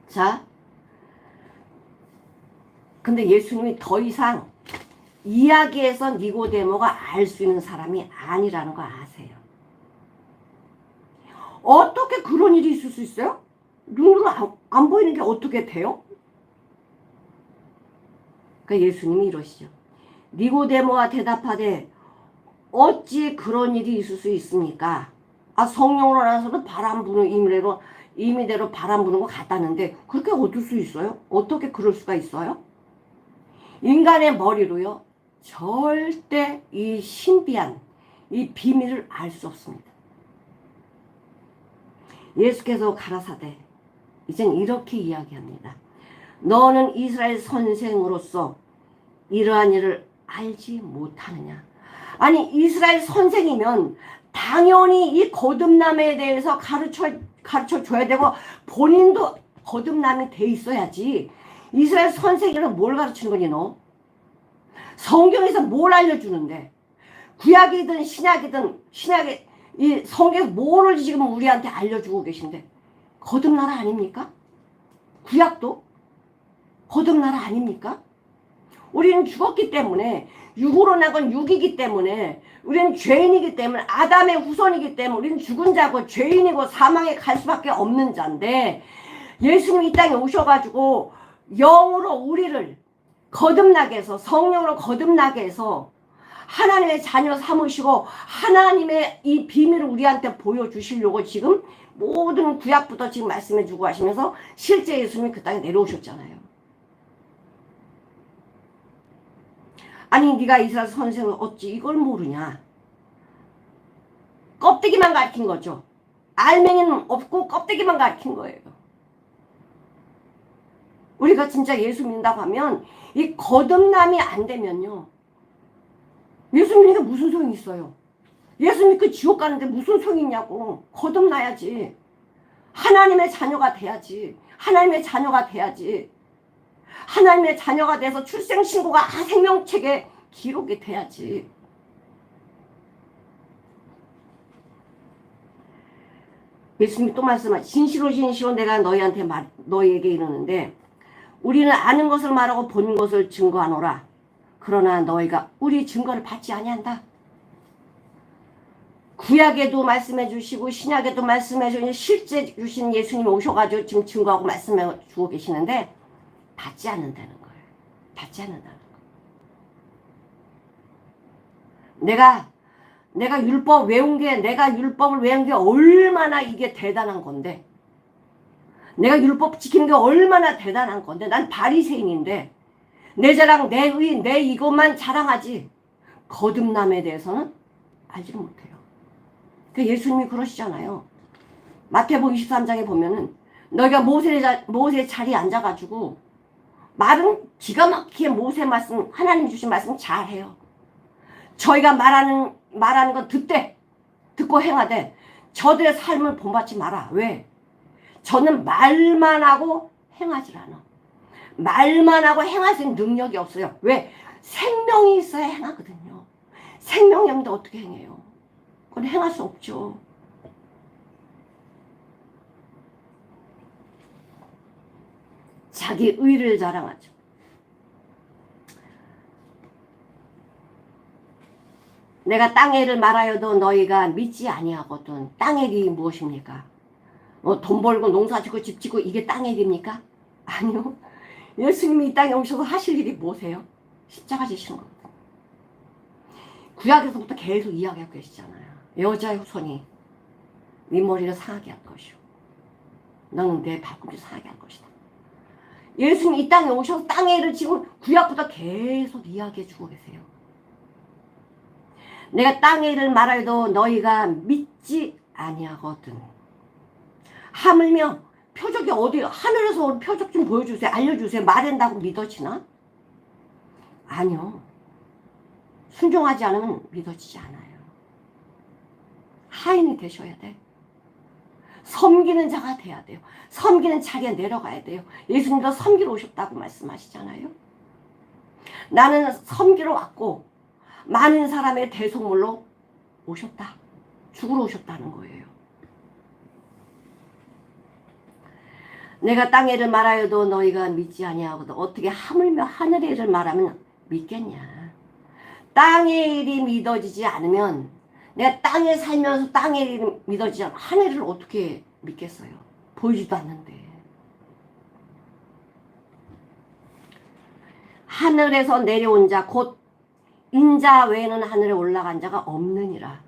S1: 자, 근데 예수님이 더 이상 이야기에서 니고데모가 알 수 있는 사람이 아니라는 거 아세요? 어떻게 그런 일이 있을 수 있어요? 눈으로 안 보이는 게 어떻게 돼요? 그러니까 예수님이 이러시죠. 니고데모가 대답하되 어찌 그런 일이 있을 수 있습니까? 성령으로 나서는 바람 부는 임의대로 바람 부는 거 같다는데 그렇게 얻을 수 있어요? 어떻게 그럴 수가 있어요? 인간의 머리로요, 절대 이 신비한 이 비밀을 알 수 없습니다. 예수께서 가라사대 이젠 이렇게 이야기합니다. 너는 이스라엘 선생으로서 이러한 일을 알지 못하느냐? 아니, 이스라엘 선생이면 당연히 이 거듭남에 대해서 가르쳐 줘야 되고 본인도 거듭남이 돼 있어야지. 이스라엘 선생이라면 뭘 가르치는 거니 너? 성경에서 뭘 알려주는데? 구약이든 신약의 이 성경에서 뭐를 지금 우리한테 알려주고 계신데? 거듭나라 아닙니까? 구약도 거듭나라 아닙니까? 우리는 죽었기 때문에, 육으로 나건 육이기 때문에, 우리는 죄인이기 때문에, 아담의 후손이기 때문에 우리는 죽은 자고 죄인이고 사망에 갈 수밖에 없는 자인데, 예수님이 이 땅에 오셔가지고 영으로 우리를 거듭나게 해서, 성령으로 거듭나게 해서 하나님의 자녀 삼으시고 하나님의 이 비밀을 우리한테 보여주시려고 지금 모든 구약부터 지금 말씀해주고 하시면서 실제 예수님이 그 땅에 내려오셨잖아요. 아니, 네가 이스라엘 선생을 어찌 이걸 모르냐? 껍데기만 가르친 거죠. 알맹이는 없고 껍데기만 가르친 거예요. 우리가 진짜 예수 믿는다고 하면 이 거듭남이 안 되면요, 예수 믿는 게 무슨 소용이 있어요? 예수 믿고 지옥 가는데 무슨 소용이 있냐고. 거듭나야지. 하나님의 자녀가 돼야지. 하나님의 자녀가 돼야지. 하나님의 자녀가 돼서 출생신고가 생명책에 기록이 돼야지. 예수님이 또 말씀하시죠. 진실로 진실로 내가 너희에게 이르는데 우리는 아는 것을 말하고 본 것을 증거하노라. 그러나 너희가 우리 증거를 받지 아니한다. 구약에도 말씀해 주시고 신약에도 말씀해 주시고 실제 주신 예수님이 오셔가지고 지금 증거하고 말씀해 주고 계시는데 받지 않는다는 거예요. 받지 않는다는 거예요. 내가 율법 외운 게, 내가 율법을 외운 게 얼마나 이게 대단한 건데, 내가 율법 지키는 게 얼마나 대단한 건데, 난 바리새인인데 내 자랑, 내 의, 내 이것만 자랑하지 거듭남에 대해서는 알지를 못해요. 그 예수님이 그러시잖아요. 마태복음 23장에 보면은 너희가 모세 자리에 앉아가지고 말은 기가 막히게 모세 말씀, 하나님 주신 말씀 잘해요. 저희가 말하는 건 듣고 행하되 저들의 삶을 본받지 마라. 왜? 저는 말만 하고 행하지 않아. 말만 하고 행할 수 있는 능력이 없어요. 왜? 생명이 있어야 행하거든요. 생명이 없는데 어떻게 행해요? 그건 행할 수 없죠. 자기 의를 자랑하죠. 내가 땅의 일을 말하여도 너희가 믿지 아니하거든. 땅의 일이 무엇입니까? 돈 벌고 농사 짓고 집 짓고 이게 땅의 일입니까? 아니요. 예수님이 이 땅에 오셔서 하실 일이 뭐세요? 십자가 지시는 거거든요. 구약에서부터 계속 이야기하고 계시잖아요. 여자의 후손이 네 머리를 상하게 할 것이오. 너는 내 발꿈치 상하게 할 것이다. 예수님이 이 땅에 오셔서 땅의 일을 지금 구약부터 계속 이야기해 주고 계세요. 내가 땅의 일을 말하여도 너희가 믿지 아니하거든. 하물며 표적이 어디, 하늘에서 온 표적 좀 보여주세요. 알려주세요. 말한다고 믿어지나? 아니요. 순종하지 않으면 믿어지지 않아요. 하인이 되셔야 돼. 섬기는 자가 돼야 돼요. 섬기는 자리에 내려가야 돼요. 예수님도 섬기러 오셨다고 말씀하시잖아요. 나는 섬기러 왔고 많은 사람의 대속물로 오셨다. 죽으러 오셨다는 거예요. 내가 땅의 일을 말하여도 너희가 믿지 아니하거든. 어떻게 하물며 하늘의 일을 말하면 믿겠냐. 땅의 일이 믿어지지 않으면, 내가 땅에 살면서 땅의 일이 믿어지지 않으면 하늘의 일을 어떻게 믿겠어요. 보이지도 않는데. 하늘에서 내려온 자 곧 인자 외에는 하늘에 올라간 자가 없느니라.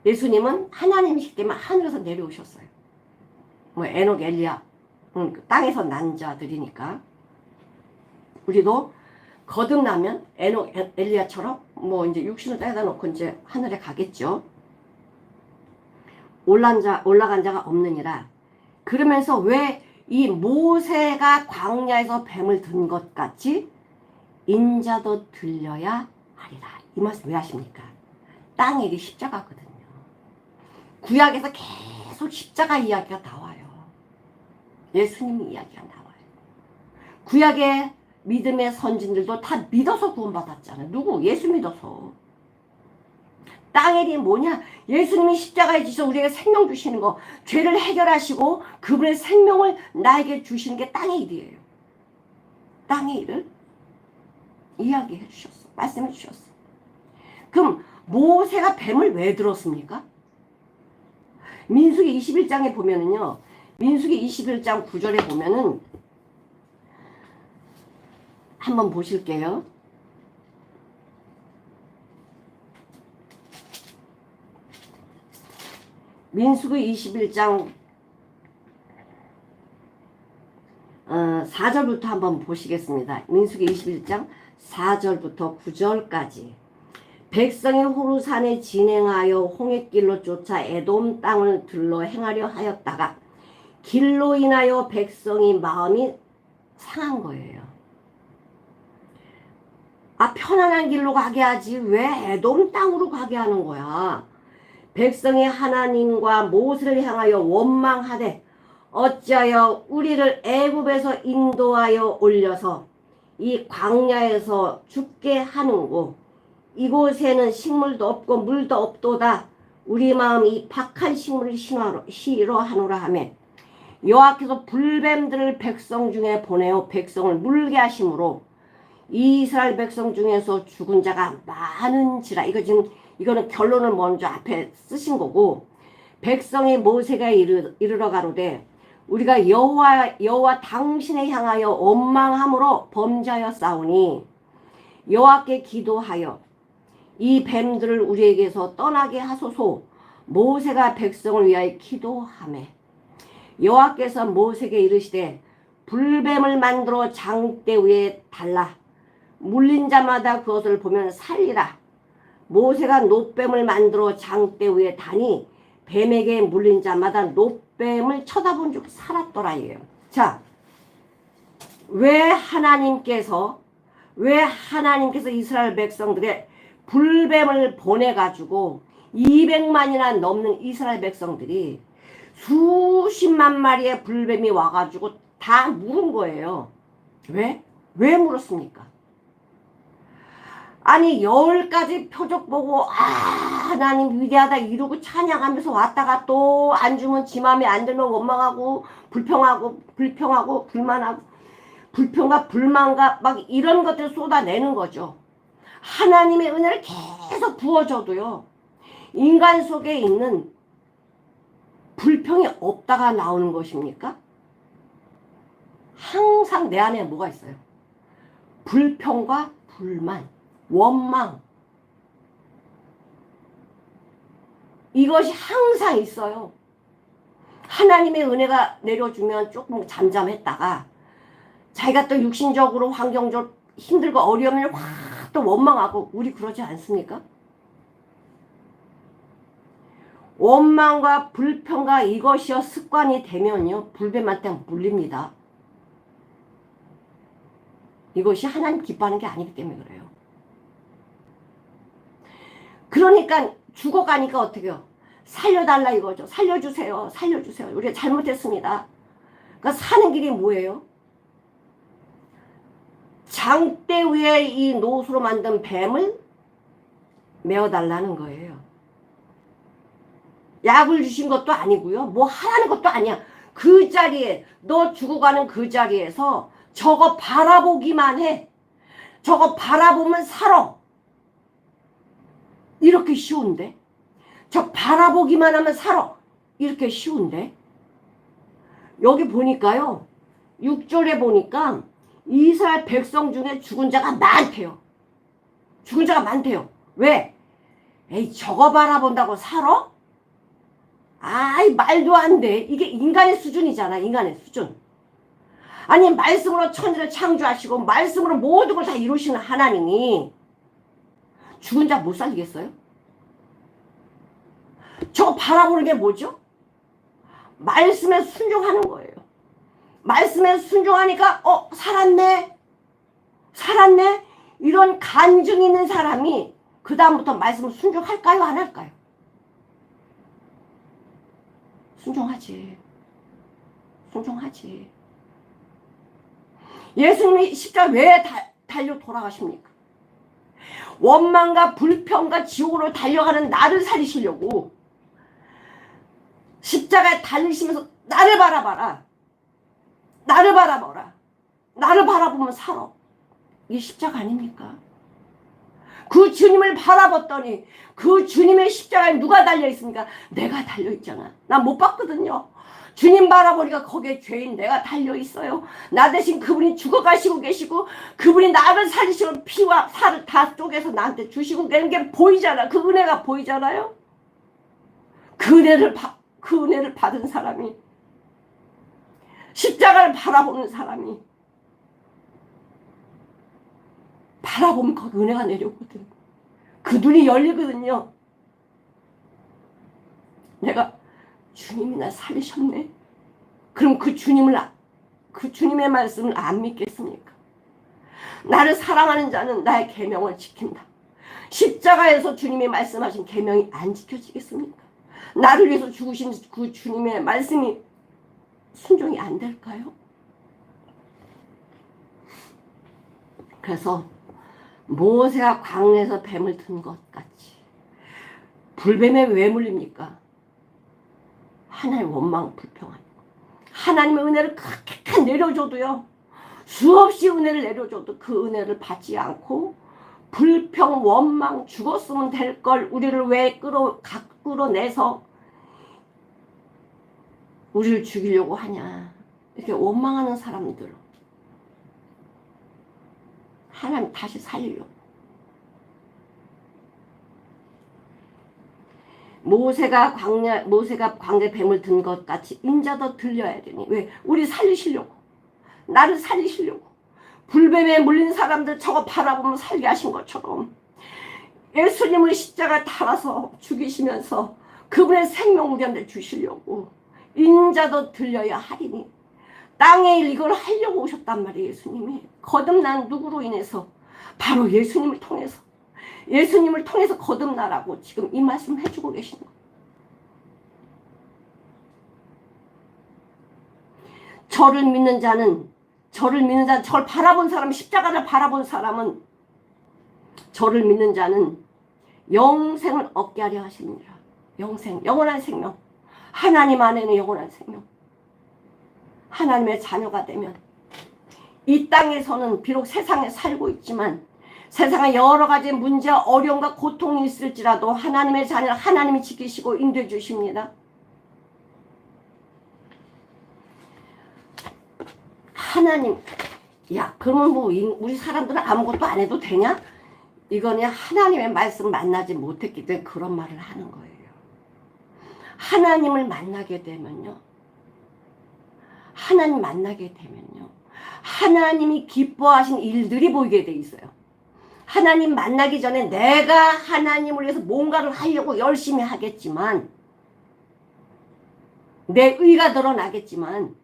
S1: 예수님은 하나님이시기 때문에 하늘에서 내려오셨어요. 뭐 에녹, 엘리야, 땅에서 난 자들이니까. 우리도 거듭나면 에녹, 엘리야처럼 뭐 이제 육신을 떼다 놓고 이제 하늘에 가겠죠. 올라간 자가 없느니라. 그러면서 왜 이 모세가 광야에서 뱀을 든 것 같이 인자도 들려야 하리라. 이 말씀 왜 하십니까? 땅의 일이 십자가거든요. 구약에서 계속 십자가 이야기가 나와요. 예수님 이야기가 나와요. 구약의 믿음의 선진들도 다 믿어서 구원받았잖아요. 누구? 예수 믿어서. 땅의 일이 뭐냐? 예수님이 십자가에 지셔서 우리에게 생명 주시는 거, 죄를 해결하시고 그분의 생명을 나에게 주시는 게 땅의 일이에요. 땅의 일을 이야기해 주셨어. 말씀해 주셨어. 그럼 모세가 뱀을 왜 들었습니까? 민수기 21장에 보면은요. 민수기 21장 9절에 보면은 한번 보실게요. 민수기 21장 4절부터 한번 보시겠습니다. 민수기 21장 4절부터 9절까지. 백성이 호르산에 진행하여 홍해길로 쫓아 에돔 땅을 들러 행하려 하였다가 길로 인하여 백성이 마음이 상한 거예요. 아, 편안한 길로 가게 하지 왜 에돔 땅으로 가게 하는 거야? 백성이 하나님과 모세를 향하여 원망하되 어찌하여 우리를 애굽에서 인도하여 올려서 이 광야에서 죽게 하는고 이곳에는 식물도 없고 물도 없도다. 우리 마음이 박한 식물을 싫어하노라 하며 여호와께서 불뱀들을 백성 중에 보내어 백성을 물게 하심으로 이스라엘 백성 중에서 죽은 자가 많은지라. 이거는 결론을 먼저 앞에 쓰신 거고, 백성이 모세가 이르러 가로되 우리가 여호와 당신에 향하여 원망함으로 범죄하여 싸우니 여호와께 기도하여 이 뱀들을 우리에게서 떠나게 하소서. 모세가 백성을 위하여 기도하매 여호와께서 모세에게 이르시되 불뱀을 만들어 장대 위에 달라 물린 자마다 그것을 보면 살리라. 모세가 놋뱀을 만들어 장대 위에 다니 뱀에게 물린 자마다 놋뱀을 쳐다본 줄 살았더라 이에요. 자, 왜 하나님께서 이스라엘 백성들의 불뱀을 보내가지고 200만이나 넘는 이스라엘 백성들이 수십만 마리의 불뱀이 와가지고 다 물은 거예요. 왜? 왜 물었습니까? 아니 10가지 표적 보고 하나님 위대하다 이러고 찬양하면서 왔다가 또 안 주면 지 맘에 안 들면 원망하고 불평하고 불만하고 불평과 불만과 막 이런 것들 쏟아내는 거죠. 하나님의 은혜를 계속 부어줘도요. 인간 속에 있는 불평이 없다가 나오는 것입니까? 항상 내 안에 뭐가 있어요? 불평과 불만, 원망. 이것이 항상 있어요. 하나님의 은혜가 내려주면 조금 잠잠했다가 자기가 또 육신적으로 환경적으로 힘들고 어려우면 확 또 원망하고, 우리 그러지 않습니까? 원망과 불평과 이것이요 습관이 되면요 불뱀한테 물립니다. 이것이 하나님 기뻐하는 게 아니기 때문에 그래요. 그러니까 죽어가니까 어떻게 해요? 살려달라 이거죠. 살려주세요. 살려주세요. 우리가 잘못했습니다. 그러니까 사는 길이 뭐예요? 장대 위에 이 노수로 만든 뱀을 메어달라는 거예요. 약을 주신 것도 아니고요. 뭐 하라는 것도 아니야. 그 자리에, 너 죽어가는 그 자리에서 저거 바라보기만 해. 저거 바라보면 살아. 이렇게 쉬운데? 저 바라보기만 하면 살아. 이렇게 쉬운데? 여기 보니까요. 6절에 보니까 이스라엘 백성 중에 죽은 자가 많대요. 죽은 자가 많대요. 왜? 에이, 저거 바라본다고 살아? 아이, 말도 안 돼. 이게 인간의 수준이잖아. 인간의 수준. 아니, 말씀으로 천지를 창조하시고 말씀으로 모든 걸 다 이루시는 하나님이 죽은 자 못 살리겠어요? 저거 바라보는 게 뭐죠? 말씀에 순종하는 거예요. 말씀에 순종하니까 살았네. 살았네. 이런 간증 있는 사람이 그 다음부터 말씀을 순종할까요? 안 할까요? 순종하지. 순종하지. 예수님이 십자가 왜 달려 돌아가십니까? 원망과 불평과 지옥으로 달려가는 나를 살리시려고 십자가에 달리시면서 나를 바라봐라. 나를 바라봐라. 나를 바라보면 살아. 이게 십자가 아닙니까? 그 주님을 바라봤더니 그 주님의 십자가에 누가 달려있습니까? 내가 달려있잖아. 난 못 봤거든요. 주님 바라보니까 거기에 죄인 내가 달려있어요. 나 대신 그분이 죽어가시고 계시고 그분이 나를 살리시고 피와 살을 다 쪼개서 나한테 주시고 계는 게 보이잖아. 그 은혜가 보이잖아요. 그 은혜를 받은 사람이, 십자가를 바라보는 사람이 바라보면 거기 은혜가 내려오거든. 그 눈이 열리거든요. 내가 주님이 나 살리셨네. 그럼 그 주님의 말씀을 안 믿겠습니까? 나를 사랑하는 자는 나의 계명을 지킨다. 십자가에서 주님이 말씀하신 계명이 안 지켜지겠습니까? 나를 위해서 죽으신 그 주님의 말씀이 순종이 안 될까요? 그래서 모세가 광야에서 뱀을 든 것 같이 불뱀에 왜 물립니까? 하나님 원망 불평하는 거. 하나님의 은혜를 그렇게 내려줘도요, 수없이 은혜를 내려줘도 그 은혜를 받지 않고 불평 원망, 죽었으면 될 걸 우리를 왜 끌어내서 우리를 죽이려고 하냐, 이렇게 원망하는 사람들 하나님 다시 살리려고. 모세가 광야 뱀을 든 것 같이 인자도 들려야 되니. 왜? 우리 살리시려고. 나를 살리시려고. 불뱀에 물린 사람들 저거 바라보면 살게 하신 것처럼 예수님을 십자가 달아서 죽이시면서 그분의 생명 우리한테 주시려고 인자도 들려야 하리니. 땅에 이걸 하려고 오셨단 말이에요. 예수님이 거듭난 누구로 인해서? 바로 예수님을 통해서. 예수님을 통해서 거듭나라고 지금 이 말씀을 해주고 계시는 거예요. 저를 믿는 자는 저를 바라본 사람, 십자가를 바라본 사람은, 저를 믿는 자는 영생을 얻게 하려 하십니다. 영생, 영원한 생명. 하나님 안에는 영원한 생명. 하나님의 자녀가 되면 이 땅에서는 비록 세상에 살고 있지만 세상에 여러 가지 문제와 어려움과 고통이 있을지라도 하나님의 자녀를 하나님이 지키시고 인도해 주십니다. 하나님, 야, 그러면 뭐 우리 사람들은 아무것도 안 해도 되냐? 이거는 하나님의 말씀 만나지 못했기 때문에 그런 말을 하는 거예요. 하나님을 만나게 되면요. 하나님 만나게 되면요. 하나님이 기뻐하신 일들이 보이게 돼 있어요. 하나님 만나기 전에 내가 하나님을 위해서 뭔가를 하려고 열심히 하겠지만, 내 의가 드러나겠지만,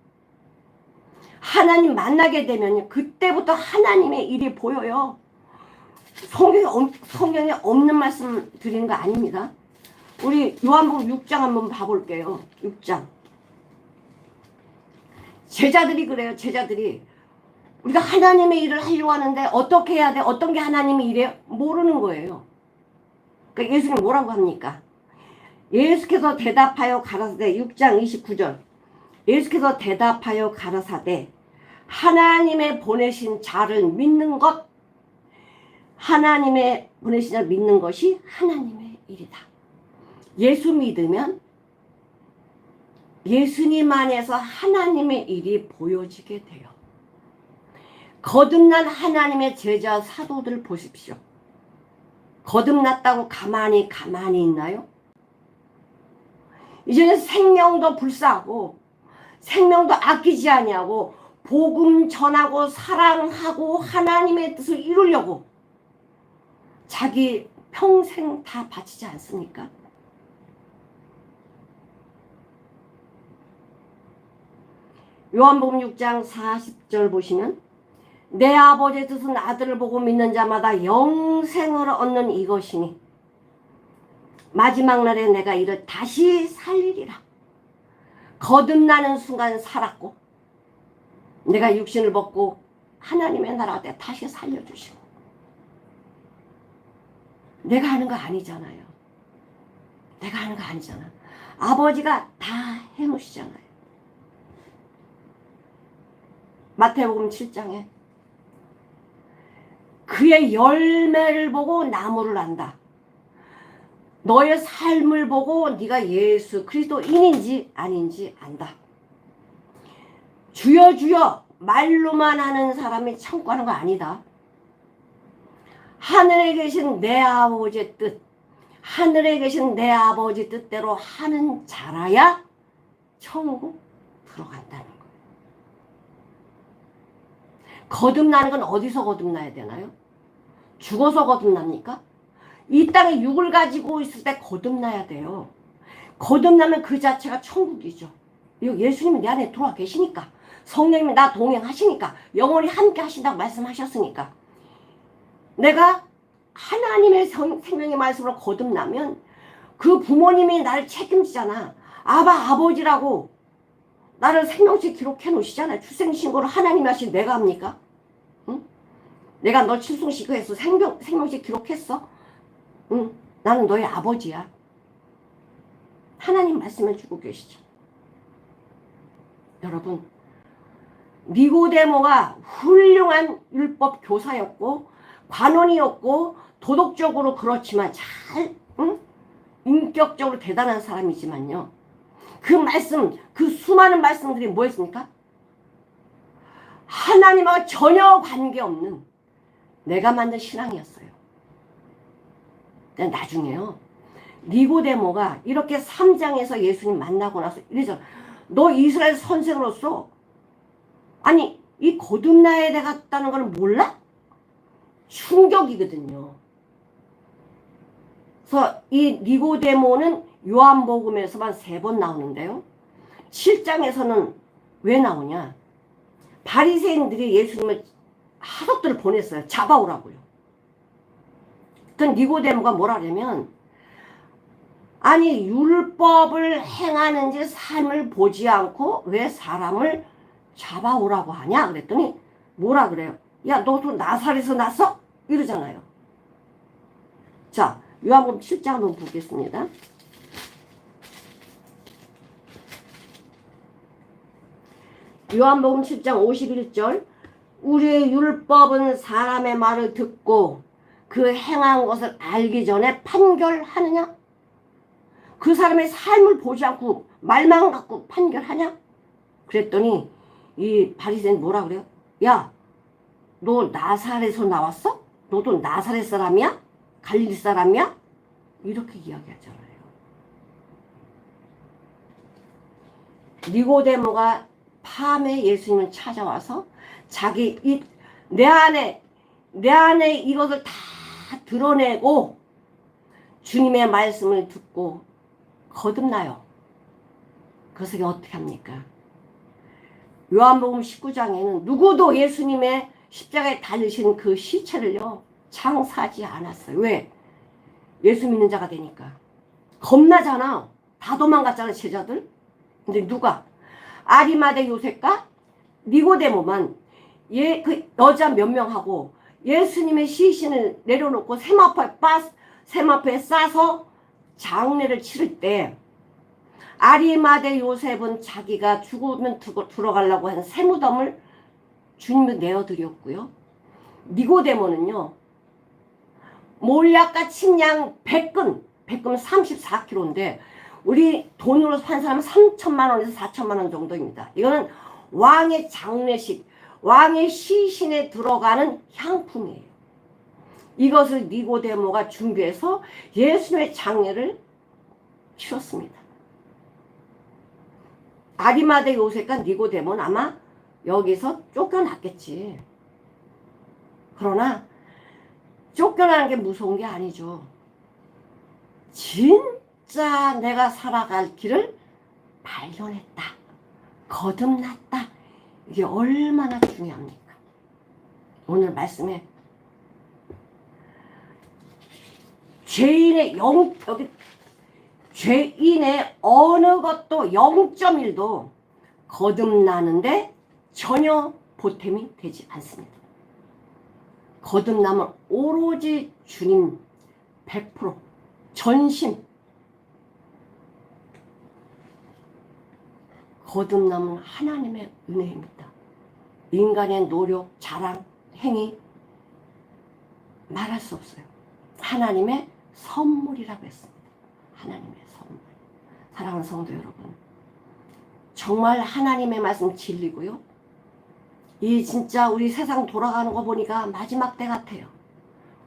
S1: 하나님 만나게 되면 그때부터 하나님의 일이 보여요. 성경에 없는 말씀 드리는 거 아닙니다. 우리 요한복음 6장 한번 봐볼게요. 6장. 제자들이 그래요. 제자들이 우리가 하나님의 일을 하려고 하는데 어떻게 해야 돼? 어떤 게 하나님의 일이에요? 모르는 거예요. 그러니까 예수님 뭐라고 합니까? 예수께서 대답하여 가라사대 6장 29절 예수께서 대답하여 가라사대 하나님의 보내신 자를 믿는 것 하나님의 보내신 자를 믿는 것이 하나님의 일이다. 예수 믿으면 예수님 안에서 하나님의 일이 보여지게 돼요. 거듭난 하나님의 제자 사도들 보십시오. 거듭났다고 가만히 있나요? 이제는 생명도 불사하고 생명도 아끼지 아니하고 복음 전하고 사랑하고 하나님의 뜻을 이루려고 자기 평생 다 바치지 않습니까? 요한복음 6장 40절 보시면 내 아버지의 뜻은 아들을 보고 믿는 자마다 영생을 얻는 이것이니 마지막 날에 내가 이를 다시 살리리라. 거듭나는 순간 살았고 내가 육신을 벗고 하나님의 나라 때 다시 살려주시고 내가 하는 거 아니잖아요. 내가 하는 거 아니잖아. 아버지가 다 해놓으시잖아요. 마태복음 7장에 그의 열매를 보고 나무를 안다. 너의 삶을 보고 네가 예수 그리스도인인지 아닌지 안다. 주여 주여 말로만 하는 사람이 참고하는 거 아니다. 하늘에 계신 내 아버지의 뜻, 하늘에 계신 내 아버지 뜻대로 하는 자라야 천국 들어간다는 거예요. 거듭나는 건 어디서 거듭나야 되나요? 죽어서 거듭납니까? 이 땅에 육을 가지고 있을 때 거듭나야 돼요. 거듭나면 그 자체가 천국이죠. 예수님이 내 안에 들어와 계시니까 성령님이 나 동행하시니까 영원히 함께 하신다고 말씀하셨으니까 내가 하나님의 생명의 말씀으로 거듭나면 그 부모님이 나를 책임지잖아. 아버지라고 나를 생명책 기록해 놓으시잖아요. 출생신고를 하나님이 하신 내가 합니까? 응? 내가 너 출생신고해서 생명책 기록했어? 응, 나는 너의 아버지야. 하나님 말씀을 주고 계시죠. 여러분, 니고데모가 훌륭한 율법 교사였고 관원이었고 도덕적으로 그렇지만 잘 인격적으로 대단한 사람이지만요. 그 말씀, 그 수많은 말씀들이 뭐였습니까? 하나님과 전혀 관계없는 내가 만든 신앙이었어요. 나중에요. 니고데모가 이렇게 3장에서 예수님 만나고 나서 이러죠. 너 이스라엘 선생으로서 아니 이 거듭나야 되겠다는 걸 몰라? 충격이거든요. 그래서 이 니고데모는 요한복음에서만 3번 나오는데요. 7장에서는 왜 나오냐? 바리새인들이 예수님을 하석들을 보냈어요. 잡아오라고요. 그 니고데모가 뭐라 그러면 아니 율법을 행하는지 삶을 보지 않고 왜 사람을 잡아오라고 하냐? 그랬더니 뭐라 그래요? 야 너도 나사렛에서 났어? 이러잖아요. 자 요한복음 7장 한번 보겠습니다. 요한복음 7장 51절 우리의 율법은 사람의 말을 듣고 그 행한 것을 알기 전에 판결하느냐? 그 사람의 삶을 보지 않고 말만 갖고 판결하냐? 그랬더니 이 바리새인 뭐라 그래요? 야, 너 나사렛에서 나왔어? 너도 나사렛 사람이야? 갈릴리 사람이야? 이렇게 이야기하잖아요. 니고데모가 밤에 예수님을 찾아와서 자기 내 안에 이것을 다 드러내고 주님의 말씀을 듣고 거듭나요. 그래서 어떻게 합니까? 요한복음 19장에는 누구도 예수님의 십자가에 달리신 그 시체를요 장사하지 않았어요. 왜? 예수 믿는 자가 되니까. 겁나잖아. 다 도망갔잖아 제자들. 근데 누가? 아리마대 요셉과 니고데모만 그 여자 몇 명하고 예수님의 시신을 내려놓고 세마포에 싸서 장례를 치를 때 아리마대 요셉은 자기가 죽으면 들어가려고 하는 세무덤을 주님을 내어드렸고요. 니고데모는요. 몰약과 침양 100근 34kg인데 우리 돈으로 판 사람은 3천만 원에서 4천만 원 정도입니다. 이거는 왕의 장례식, 왕의 시신에 들어가는 향품이에요. 이것을 니고데모가 준비해서 예수님의 장례를 치렀습니다. 아리마대 요셉과 니고데모는 아마 여기서 쫓겨났겠지. 그러나 쫓겨나는 게 무서운 게 아니죠. 진짜 내가 살아갈 길을 발견했다. 거듭났다. 이게 얼마나 중요합니까? 오늘 말씀에 죄인의 어느 것도 0.1도 거듭나는데 전혀 보탬이 되지 않습니다. 거듭남은 오로지 주님 100% 전심. 거듭남은 하나님의 은혜입니다. 인간의 노력, 자랑, 행위 말할 수 없어요. 하나님의 선물이라고 했습니다. 하나님의 선물. 사랑하는 성도 여러분, 정말 하나님의 말씀 진리고요. 이 진짜 우리 세상 돌아가는 거 보니까 마지막 때 같아요.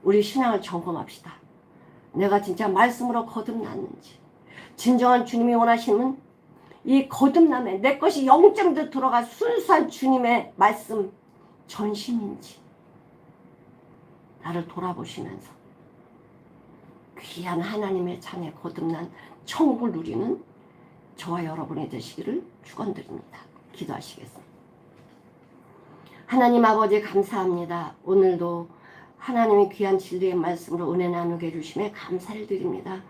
S1: 우리 신앙을 점검합시다. 내가 진짜 말씀으로 거듭났는지, 진정한 주님이 원하시는 이 거듭남에 내 것이 0점도 들어가 순수한 주님의 말씀 전심인지 나를 돌아보시면서 귀한 하나님의 자녀 거듭난 천국을 누리는 저와 여러분이 되시기를 축원드립니다. 기도하시겠습니다. 하나님 아버지 감사합니다. 오늘도 하나님의 귀한 진리의 말씀으로 은혜 나누게 해주심에 감사를 드립니다.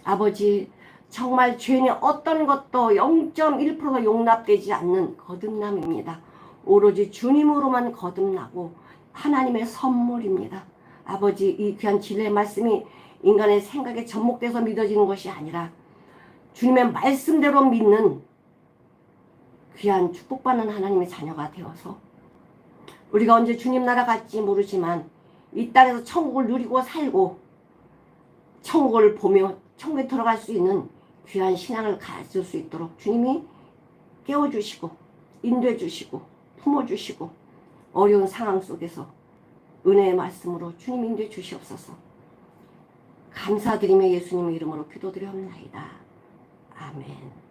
S1: 아버지 정말 죄인의 어떤 것도 0.1%가 용납되지 않는 거듭남입니다. 오로지 주님으로만 거듭나고 하나님의 선물입니다. 아버지 이 귀한 진리의 말씀이 인간의 생각에 접목돼서 믿어지는 것이 아니라 주님의 말씀대로 믿는 귀한 축복받는 하나님의 자녀가 되어서 우리가 언제 주님 나라 갈지 모르지만 이 땅에서 천국을 누리고 살고 천국을 보며 천국에 들어갈 수 있는 귀한 신앙을 가질 수 있도록 주님이 깨워주시고 인도해주시고 품어주시고 어려운 상황 속에서 은혜의 말씀으로 주님 인도해 주시옵소서. 감사드리며 예수님의 이름으로 기도드려옵나이다. 아멘.